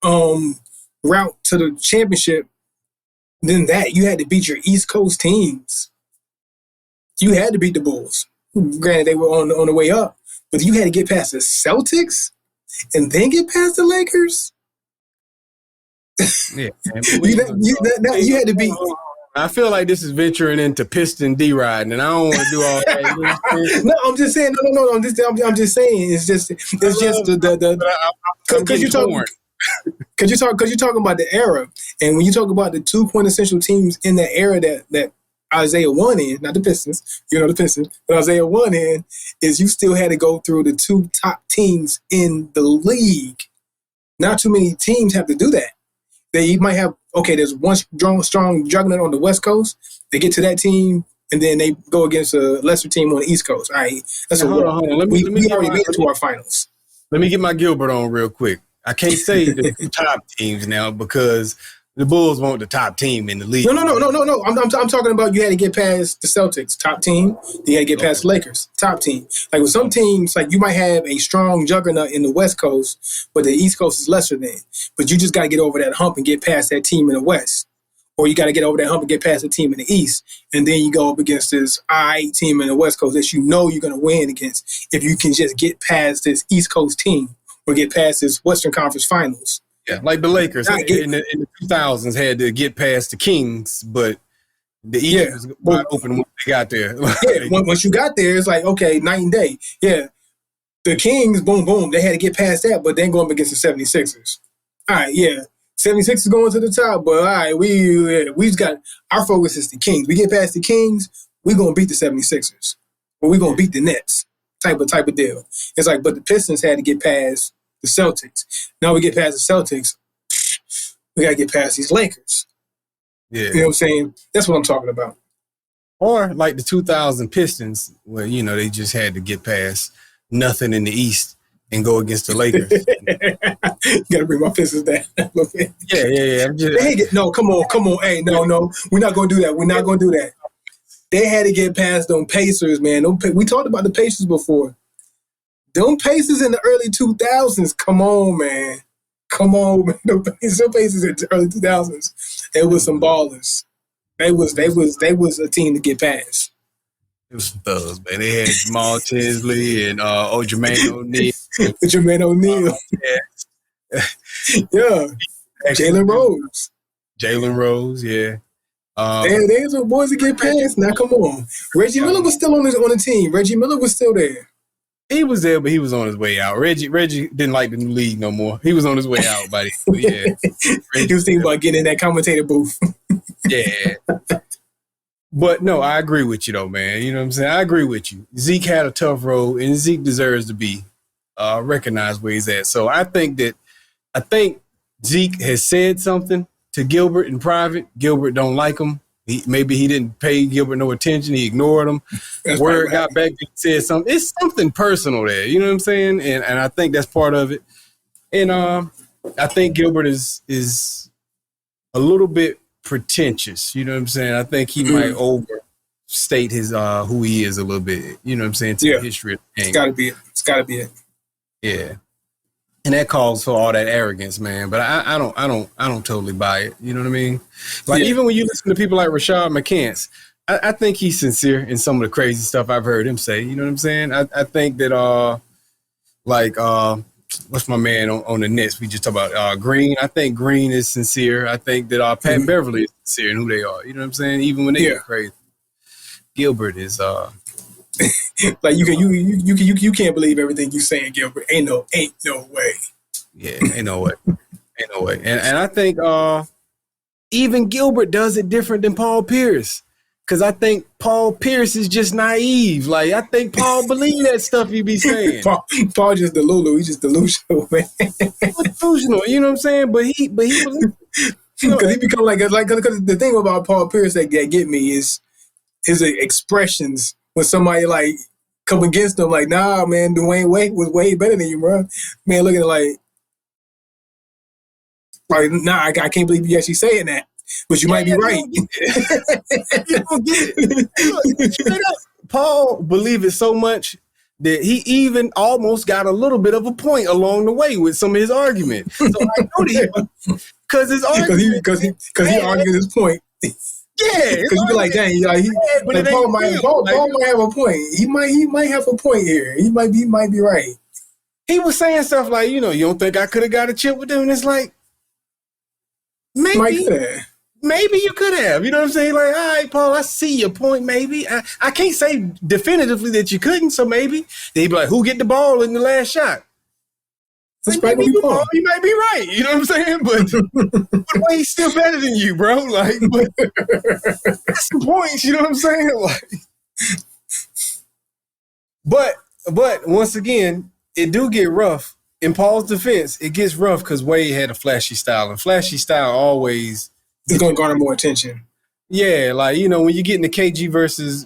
S2: route to the championship than that? You had to beat your East Coast teams. You had to beat the Bulls. Granted, they were on the way up, but you had to get past the Celtics and then get past the Lakers.
S1: Yeah,
S2: you had to beat.
S1: I feel like this is venturing into Piston D-riding, and I don't want to do all that. You know
S2: no, I'm just saying. No. I'm just saying. It's just the because you're talking about the era, and when you talk about the 2 quintessential teams in that era that Isaiah won in, not the Pistons, the Pistons, but Isaiah won in, is you still had to go through the 2 top teams in the league. Not too many teams have to do that. They might have, there's one strong juggernaut on the West Coast. They get to that team, and then they go against a lesser team on the East Coast. All right, hold on. We already made it to our finals.
S1: Let me get my Gilbert on real quick. I can't say the 2 top teams now because the Bulls weren't the top team in the league.
S2: No. I'm talking about you had to get past the Celtics, top team. You had to get past the Lakers, top team. Like with some teams, like you might have a strong juggernaut in the West Coast, but the East Coast is lesser than. But you just got to get over that hump and get past that team in the West. Or you got to get over that hump and get past the team in the East. And then you go up against this team in the West Coast that you know you're going to win against if you can just get past this East Coast team or get past this Western Conference Finals.
S1: Yeah, like the Lakers in the 2000s had to get past the Kings, but the East was wide open when they got there.
S2: Once you got there, it's like, okay, night and day. Yeah, the Kings, boom, they had to get past that, but then going up against the 76ers. All right, 76ers going to the top, but all right, we've got our focus is the Kings. We get past the Kings, we're going to beat the 76ers, or we're going to beat the Nets type of deal. It's like, but the Pistons had to get past the Celtics. Now we get past the Celtics, We got to get past these Lakers.
S1: Yeah.
S2: You know what I'm saying? That's what I'm talking about.
S1: Or like the 2000 Pistons, where, you know, they just had to get past nothing in the East and go against the Lakers.
S2: You got to bring my Pistons down a little bit.
S1: Yeah.
S2: No, come on. Hey, no. We're not going to do that. We're not going to do that. They had to get past them Pacers, man. We talked about the Pacers before. Them Pacers in the early 2000s, come on, man. Them Pacers in the early 2000s. It was some ballers. They was a team to get past.
S1: It was some thugs, man. They had Jamal Tinsley and Jermaine O'Neal.
S2: Jermaine O'Neal. Yeah. Jalen Rose, yeah. There's some boys to get past. Now, come on. Reggie Miller was still on the team. Reggie Miller was still there.
S1: He was there, but he was on his way out. Reggie didn't like the new league no more. He was on his way out, buddy. But yeah.
S2: He was thinking about getting in that commentator booth.
S1: Yeah. But no, I agree with you though, man. You know what I'm saying? I agree with you. Zeke had a tough road, and Zeke deserves to be recognized where he's at. So I think Zeke has said something to Gilbert in private. Gilbert don't like him. Maybe he didn't pay Gilbert no attention. He ignored him. Word got back and said something. It's something personal there. You know what I'm saying? And I think that's part of it. And I think Gilbert is a little bit pretentious. You know what I'm saying? I think he might overstate his who he is a little bit. You know what I'm saying? To the history of the game.
S2: It's gotta be it.
S1: Yeah. And that calls for all that arrogance, man. But I don't totally buy it. You know what I mean? Like even when you listen to people like Rashad McCants, I think he's sincere in some of the crazy stuff I've heard him say. You know what I'm saying? I think that what's my man on the Nets? We just talked about Green. I think Green is sincere. I think that Pat Beverly is sincere in who they are. You know what I'm saying? Even when they get crazy. Gilbert is
S2: like you can't believe everything you saying, Gilbert. Ain't no way.
S1: Yeah, ain't no way. And I think even Gilbert does it different than Paul Pierce. Cause I think Paul Pierce is just naive. Like I think Paul believe that stuff he be saying.
S2: Paul just delulu. He's just delusional, man.
S1: Delusional, you know what I'm saying? But he believes.
S2: Because he become like because the thing about Paul Pierce that get me is his expressions when somebody like come against him, like, nah, man, Dwayne Wade was way better than you, bro. Man, looking like, nah, I can't believe you actually saying that. But you might be right.
S1: You don't get it. Paul believed it so much that he even almost got a little bit of a point along the way with some of his argument. So I know that because his argument,
S2: because he argued his point.
S1: Yeah,
S2: because you be like, dang, Paul might have a point. He might have a point here. He might be right.
S1: He was saying stuff like, you don't think I could have got a chip with them? And it's like, maybe you could have. You know what I'm saying? Like, all right, Paul, I see your point. Maybe I can't say definitively that you couldn't. So maybe they'd be like, who get the ball in the last shot? Like, maybe Paul, you might be right. You know what I'm saying? But he's still better than you, bro. Like, but that's the points. You know what I'm saying? Like, but once again, it do get rough. In Paul's defense, it gets rough because Wade had a flashy style, and flashy style always
S2: is going to garner more attention.
S1: Yeah, like, when you get into KG versus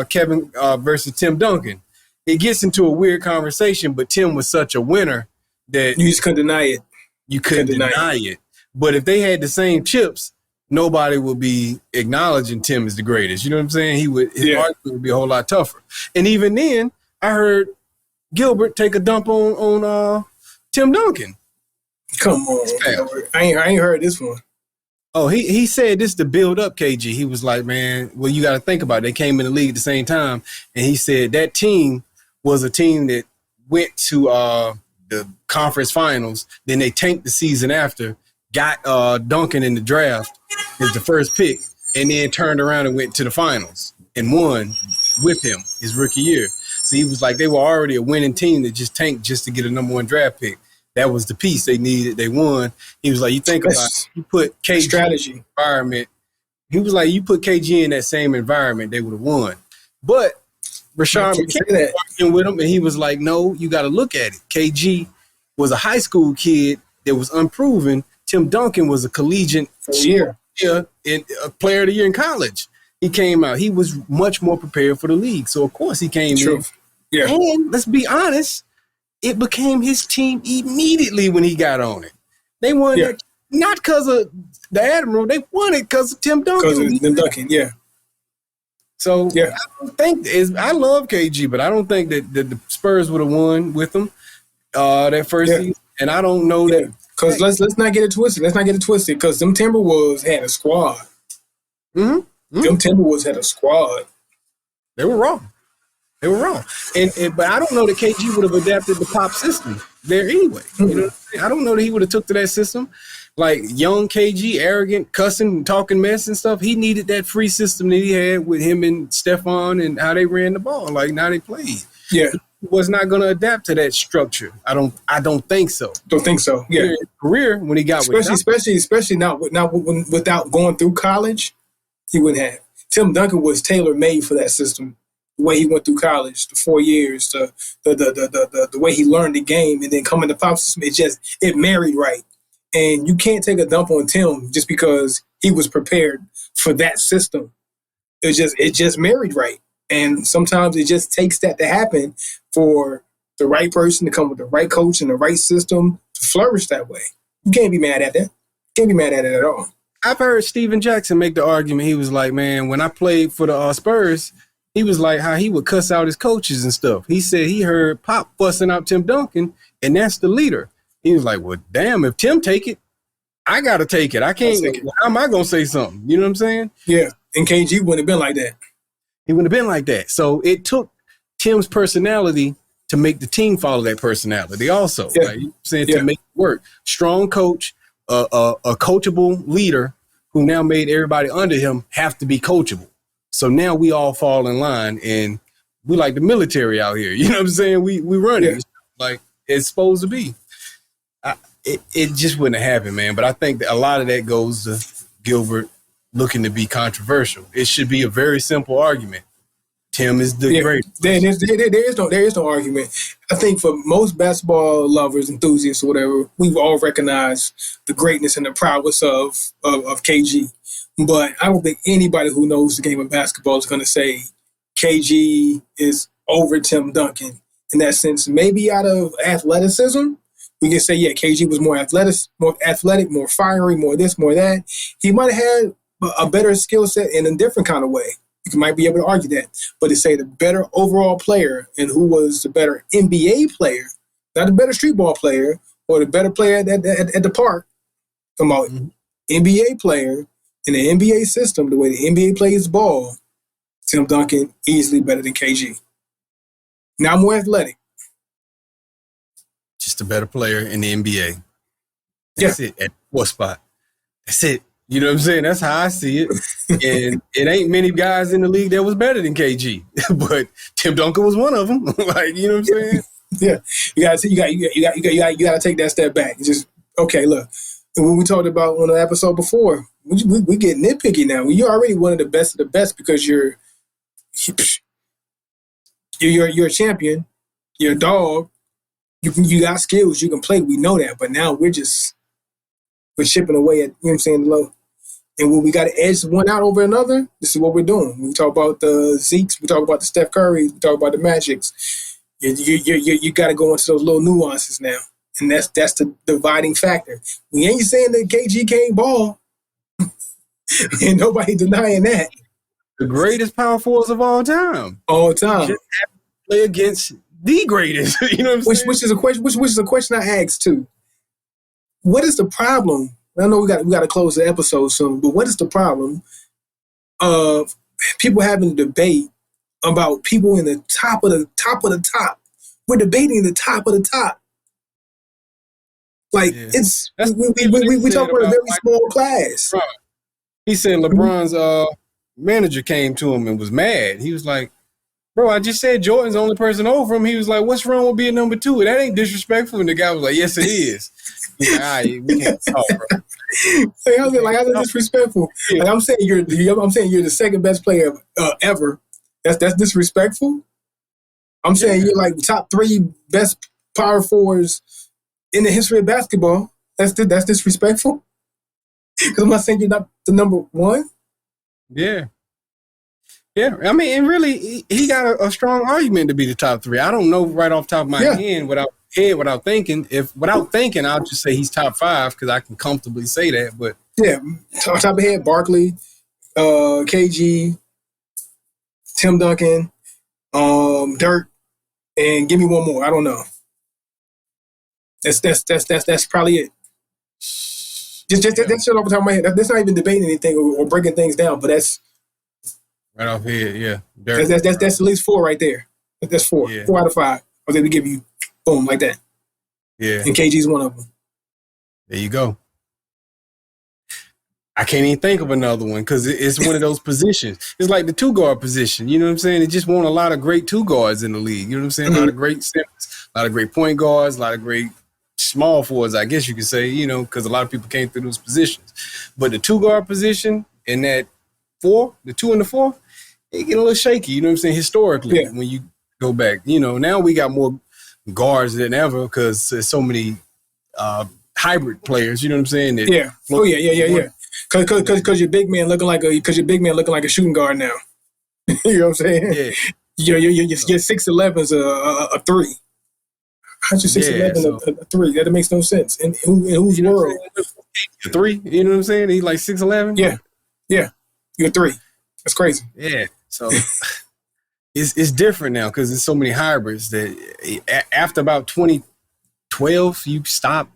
S1: Kevin versus Tim Duncan, it gets into a weird conversation, but Tim was such a winner that
S2: you just couldn't deny it.
S1: You couldn't deny it. But if they had the same chips, nobody would be acknowledging Tim as the greatest. You know what I'm saying? His argument would be a whole lot tougher. And even then, I heard Gilbert take a dump on Tim Duncan.
S2: Come on, Gilbert. I ain't heard this one.
S1: Oh, he said this to build up KG. He was like, man, well, you got to think about it. They came in the league at the same time. And he said that team was a team that went to the conference finals. Then they tanked the season after, got Duncan in the draft as the first pick, and then turned around and went to the finals and won with him his rookie year. So he was like, they were already a winning team that just tanked just to get a number one draft pick. That was the piece they needed. They won. He was like, you think about it, you put KG
S2: strategy
S1: in the environment. He was like, you put KG in that same environment, they would have won. But Rashad McCants working with him, and he was like, no, you got to look at it. KG was a high school kid that was unproven Tim Duncan was a collegiate
S2: year
S1: and a player of the year in college. He came out. He was much more prepared for the league. So, of course, he came in.
S2: Yeah.
S1: And let's be honest, it became his team immediately when he got on it. They won that not because of the Admiral. They won it because of Tim Duncan.
S2: Because of Tim Duncan, yeah.
S1: So, I don't think I love KG, but I don't think that the Spurs would have won with him that first season. And I don't know that.
S2: Because let's not get it twisted. Because them Timberwolves had a squad.
S1: Mm-hmm.
S2: Them Timberwolves had a squad.
S1: They were wrong. And but I don't know that KG would have adapted the Pop system there anyway. Mm-hmm. You know what I'm saying? I don't know that he would have took to that system. Like young KG, arrogant, cussing, talking mess and stuff. He needed that free system that he had with him and Stephon and how they ran the ball. Like now they played.
S2: Yeah.
S1: He was not going to adapt to that structure. I don't think so.
S2: Don't think so. Yeah.
S1: His career when he got
S2: especially not without going through college, he wouldn't have. Tim Duncan was tailor made for that system. The way he went through college, the 4 years, the way he learned the game, and then coming to Pop system, it married right. And you can't take a dump on Tim just because he was prepared for that system. It just married right. And sometimes it just takes that to happen for the right person to come with the right coach and the right system to flourish that way. You can't be mad at that. Can't be mad at it at all.
S1: I've heard Steven Jackson make the argument. He was like, man, when I played for the Spurs, he was like how he would cuss out his coaches and stuff. He said he heard Pop fussing out Tim Duncan, and that's the leader. He was like, well, damn, if Tim take it, I got to take it. I can't. How am I going to say something? You know what I'm saying?
S2: Yeah. And KG wouldn't have been like that.
S1: He wouldn't have been like that. So it took Tim's personality to make the team follow that personality also.
S2: Yeah.
S1: Right? You know what I'm saying? To make it work. Strong coach, a coachable leader who now made everybody under him have to be coachable. So now we all fall in line, and we like the military out here. You know what I'm saying? We run it like it's supposed to be. It just wouldn't have happened, man. But I think that a lot of that goes to Gilbert looking to be controversial. It should be a very simple argument. Tim is the greatest.
S2: There is no argument. I think for most basketball lovers, enthusiasts, or whatever, we've all recognized the greatness and the prowess of KG. But I don't think anybody who knows the game of basketball is going to say KG is over Tim Duncan in that sense. Maybe out of athleticism, we can say, KG was more athletic, more fiery, more this, more that. He might have had a better skill set in a different kind of way. You might be able to argue that. But to say the better overall player and who was the better NBA player, not the better street ball player or the better player at the park, come on, NBA player in the NBA system, the way the NBA plays ball, Tim Duncan easily better than KG. Now more athletic.
S1: Just a better player in the NBA. That's it. At what spot? That's it. You know what I'm saying? That's how I see it. And it ain't many guys in the league that was better than KG, but Tim Duncan was one of them. Like, you know what I'm saying?
S2: Yeah, you gotta take that step back. It's just okay. Look, when we talked about on the episode before, we get nitpicky now. You're already one of the best because you're a champion. You're a dog. You got skills. You can play. We know that. But now we're chipping away at, you know what I'm saying, low. And when we got to edge one out over another, this is what we're doing. We talk about the Zekes, we talk about the Steph Currys, we talk about the Magics. You got to go into those little nuances now. And that's the dividing factor. We ain't saying that KG can't ball. And nobody denying that.
S1: The greatest power forwards of all time.
S2: All time.
S1: Just have to play against the greatest. You know what I'm saying?
S2: Which is a question I asked too. What is the problem? I know we got to close the episode soon, but what is the problem of people having a debate about people in the top of the top? We're debating the top of the top. Like it's we talk about a very small class.
S1: LeBron. He said LeBron's manager came to him and was mad. He was like, bro, I just said Jordan's the only person over him. He was like, what's wrong with being number 2? That ain't disrespectful. And the guy was like, yes, it is. He's like, all right, we can't talk, bro.
S2: How's that disrespectful?
S1: Yeah.
S2: Like, I'm saying you're the second best player ever. That's disrespectful. I'm saying you're like top 3 best power forwards in the history of basketball. That's disrespectful. Because I'm not saying you're not the number one.
S1: Yeah. Yeah. I mean, and really, he got a strong argument to be the top three. I don't know right off the top of my head without thinking. Without thinking, I'll just say he's top five because I can comfortably say that. But
S2: yeah, top of head, Barkley, KG, Tim Duncan, Dirk, and give me one more. I don't know. That's probably it. Just shit off the top of my head. That's not even debating anything or breaking things down, but that's
S1: right off here, yeah.
S2: That's at least four right there. That's four. Yeah. 4 out of 5. I was able to give you boom like that.
S1: Yeah.
S2: And KG's one of them.
S1: There you go. I can't even think of another one because it's one of those positions. It's like the 2-guard position. You know what I'm saying? It just won a lot of great 2 guards in the league. You know what I'm saying? Mm-hmm. A lot of great centers, a lot of great point guards, a lot of great small forwards, I guess you could say, you know, because a lot of people came through those positions. But the 2-guard position and that 4, the 2 and the 4, it get a little shaky, you know what I'm saying, historically, when you go back. You know, now we got more guards than ever because there's so many hybrid players, you know what I'm saying?
S2: Yeah. Because your big man looking like a shooting guard now. You know what I'm saying?
S1: Yeah.
S2: Your 6'11's a 3. How's your 6'11 a 3? That makes no sense. In whose world?
S1: A 3, you know what I'm saying? He's like 6'11.
S2: Yeah. You're a 3. That's crazy.
S1: Yeah. So it's different now because there's so many hybrids that after about 2012, you stop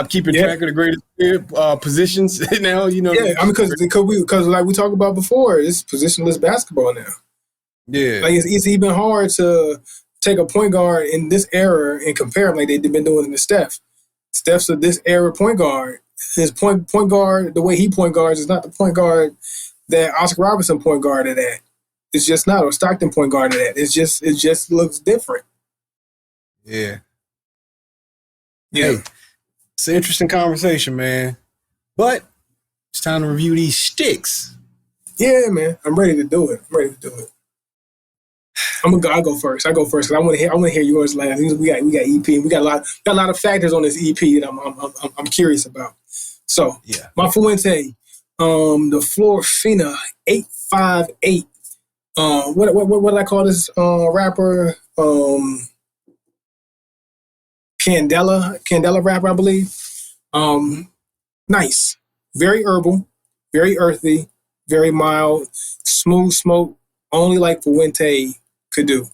S1: keeping track of the greatest positions now. You know.
S2: Yeah, I mean because like we talked about before, it's positionless basketball now.
S1: Yeah.
S2: Like it's even hard to take a point guard in this era and compare them like they've been doing in the Steph. Steph's of this era point guard. His point guard, the way he point guards is not the point guard that Oscar Robertson point guarded at. It's just not, or Stockton point guarded at. It just looks different.
S1: Yeah. Hey, it's an interesting conversation, man. But it's time to review these sticks.
S2: Yeah, man. I'm ready to do it. I'll go first. Because I want to hear yours last. We got EP. We got a lot of factors on this EP that I'm curious about. So my Fuente, the Florfina 858. What did I call this rapper? Candela rapper, I believe. Nice, very herbal, very earthy, very mild, smooth smoke, only like Fuente could do.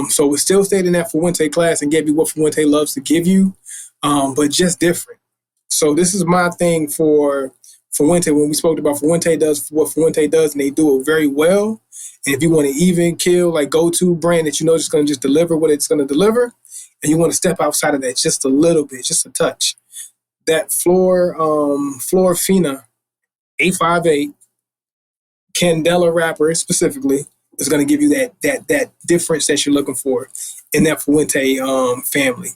S2: So we still stayed in that Fuente class and gave you what Fuente loves to give you, but just different. So this is my thing for Fuente. When we spoke about Fuente does what Fuente does, and they do it very well. And if you want to even kill, like go-to brand that you know is going to just deliver what it's going to deliver, and you want to step outside of that just a little bit, just a touch, that Florfina 858 Candela wrapper specifically is going to give you that difference that you're looking for in that Fuente family.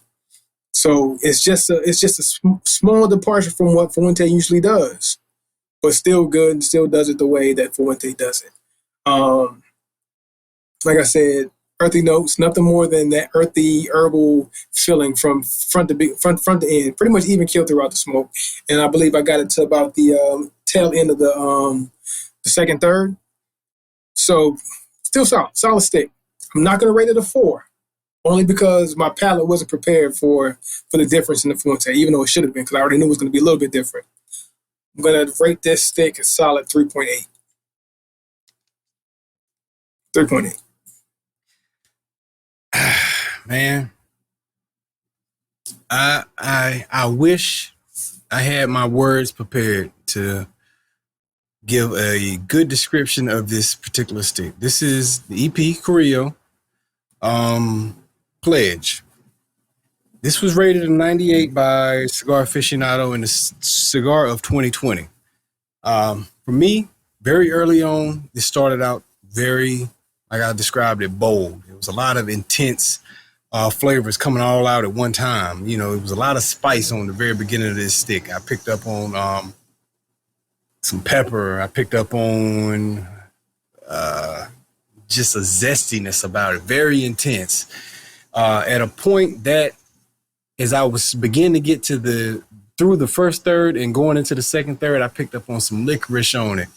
S2: So it's just a small departure from what Fuente usually does, but still good and still does it the way that Fuente does it. Like I said, earthy notes, nothing more than that earthy herbal feeling from front to end, pretty much even killed throughout the smoke. And I believe I got it to about the tail end of the second third. So still solid stick. I'm not going to rate it a 4, only because my palate wasn't prepared for the difference in the Fuente, even though it should have been, because I already knew it was going to be a little bit different. I'm going to rate this stick a solid 3.8. 3.8.
S1: Man, I wish I had my words prepared to give a good description of this particular stick. This is the EP Carillo Pledge. This was rated a 98 by Cigar Aficionado in the Cigar of 2020. For me, very early on, this started out very, like I described it, bold. It was a lot of intense flavors coming all out at one time. You know, it was a lot of spice on the very beginning of this stick. I picked up on some pepper. I picked up on just a zestiness about it, very intense. At a point that as I was beginning to get through the first third and going into the second third, I picked up on some licorice on it.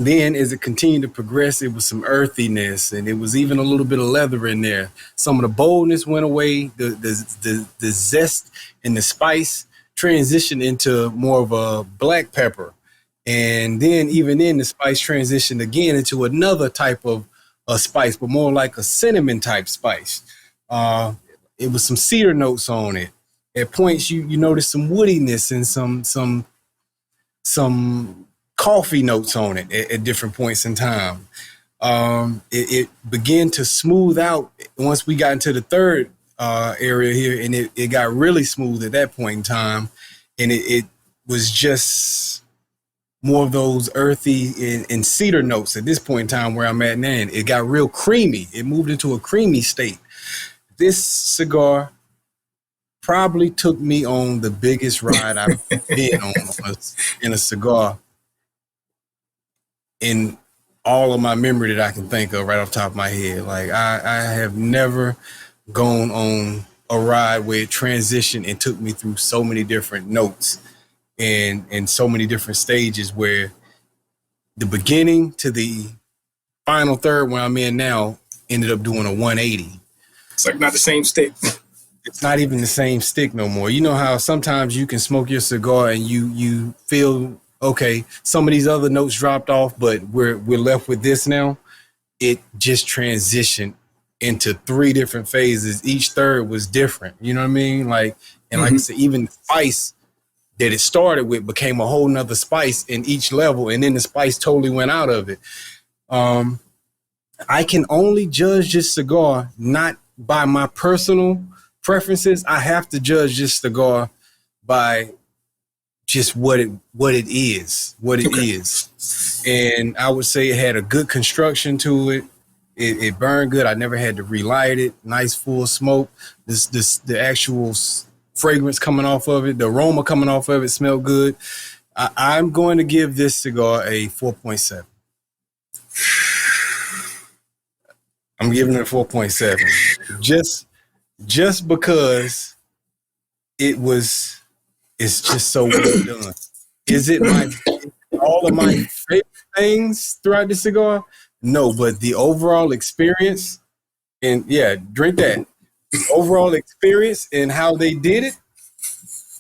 S1: Then as it continued to progress, it was some earthiness, and it was even a little bit of leather in there. Some of the boldness went away. The zest and the spice transitioned into more of a black pepper. And then even then the spice transitioned again into another type of a spice, but more like a cinnamon type spice. It was some cedar notes on it. At points you notice some woodiness and some coffee notes on it at different points in time. It began to smooth out once we got into the third area here, and it got really smooth at that point in time. And it was just more of those earthy and cedar notes at this point in time where I'm at now. And it got real creamy. It moved into a creamy state. This cigar probably took me on the biggest ride I've been on in a cigar in all of my memory that I can think of right off the top of my head. Like I have never gone on a ride where it transitioned and took me through so many different notes and so many different stages, where the beginning to the final third where I'm in now ended up doing a 180.
S2: It's like not the same stick.
S1: It's not even the same stick no more. You know how sometimes you can smoke your cigar and you feel, okay, some of these other notes dropped off, but we're left with this now. It just transitioned into 3 different phases. Each third was different. You know what I mean? Like, and like I said, even the spice that it started with became a whole nother spice in each level, and then the spice totally went out of it. I can only judge this cigar not by my personal preferences. I have to judge this cigar by just what it is. And I would say it had a good construction to it. It burned good. I never had to relight it. Nice full smoke. The actual fragrance coming off of it, the aroma coming off of it smelled good. I'm going to give this cigar a 4.7. I'm giving it a 4.7. Just because it's just so well done. Is it all of my favorite things throughout the cigar? No, but the overall experience, and yeah, drink that. The overall experience and how they did it,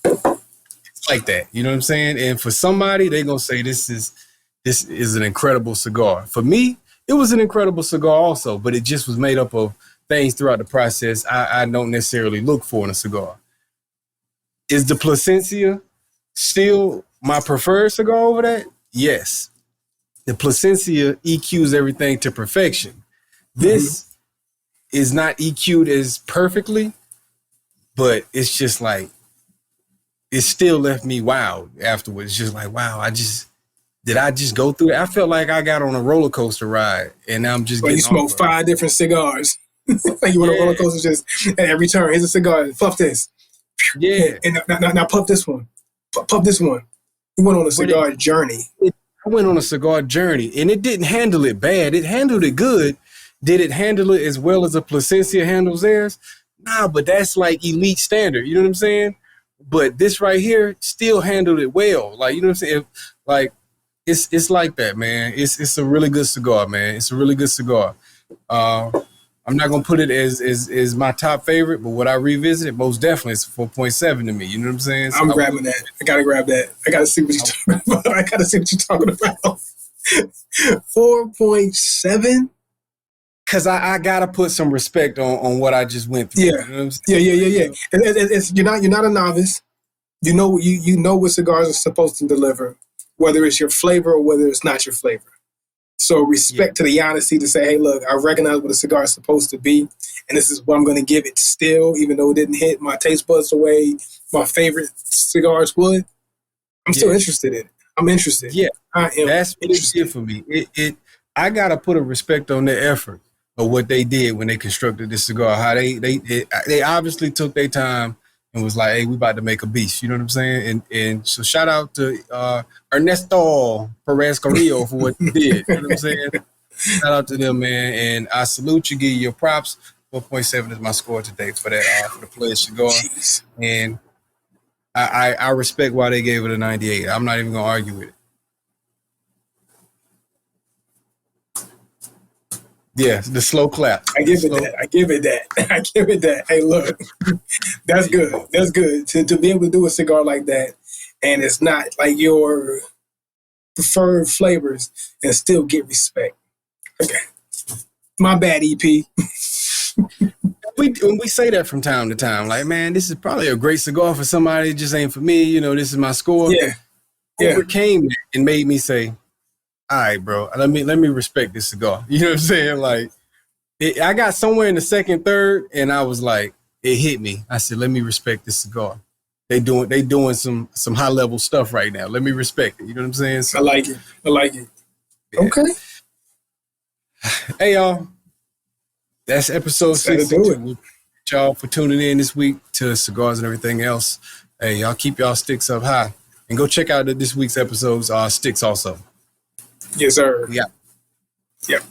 S1: it's like that. You know what I'm saying? And for somebody, they're gonna say this is an incredible cigar. For me, it was an incredible cigar also, but it just was made up of things throughout the process I don't necessarily look for in a cigar. Is the Plasencia still my preferred cigar over that? Yes. The Plasencia EQs everything to perfection. This is not EQ'd as perfectly, but it's just like, it still left me wowed afterwards. It's just like, wow, did I just go through it? I felt like I got on a roller coaster ride, and now I'm just getting.
S2: You smoked 5 different cigars. Like you went on a roller coaster, just at every turn. Here's a cigar. Puff this.
S1: Yeah.
S2: And now puff this one. Puff this one. You went on a cigar journey.
S1: I went on a cigar journey, and it didn't handle it bad. It handled it good. Did it handle it as well as a Plasencia handles theirs? Nah, but that's like elite standard. You know what I'm saying? But this right here still handled it well. Like, you know what I'm saying? Like, it's like that, man. It's a really good cigar, man. It's a really good cigar. I'm not gonna put it as my top favorite, but what I revisited, most definitely it's 4.7 to me. You know what I'm saying? So
S2: I'm grabbing that. I gotta grab that. I gotta see what you're talking about. I gotta see what you're talking about. 4.7.
S1: Because I gotta put some respect on what I just went through.
S2: Yeah,
S1: you know what I'm saying?
S2: yeah. You're not a novice. You know what cigars are supposed to deliver, whether it's your flavor or whether it's not your flavor. So respect to the honesty to say, hey, look, I recognize what a cigar is supposed to be, and this is what I'm going to give it still, even though it didn't hit my taste buds the way my favorite cigars would. I'm still interested in it. I'm interested.
S1: Yeah,
S2: I am.
S1: That's what it did for me. I gotta put a respect on their effort of what they did when they constructed this cigar. How they obviously took their time and was like, hey, we about to make a beast. You know what I'm saying? And so shout out to Ernesto Perez Carillo for what he did. You know what I'm saying? Shout out to them, man. And I salute you, give you your props. 4.7 is my score today for that for the pledge cigar,
S2: Jeez.
S1: and I respect why they gave it a 98. I'm not even gonna argue with it. Yeah, the slow clap.
S2: I give it that. I give it that. Hey, look, that's good. That's good to be able to do a cigar like that, and it's not like your preferred flavors and still get respect. Okay, my bad, EP.
S1: When we say that from time to time, like, man, this is probably a great cigar for somebody. It just ain't for me. You know, this is my score.
S2: Yeah.
S1: Overcame it and made me say, all right, bro, let me respect this cigar. You know what I'm saying? Like, I got somewhere in the second, third, and I was like, it hit me. I said, let me respect this cigar. They doing some high level stuff right now. Let me respect it. You know what I'm saying? So,
S2: I like it. Yeah. Okay.
S1: Hey, y'all. That's episode 62. Y'all for tuning in this week to Cigars and everything else. Hey, y'all keep y'all sticks up high. And go check out this week's episode's sticks also.
S2: Yes, sir.
S1: Yeah.
S2: Yep.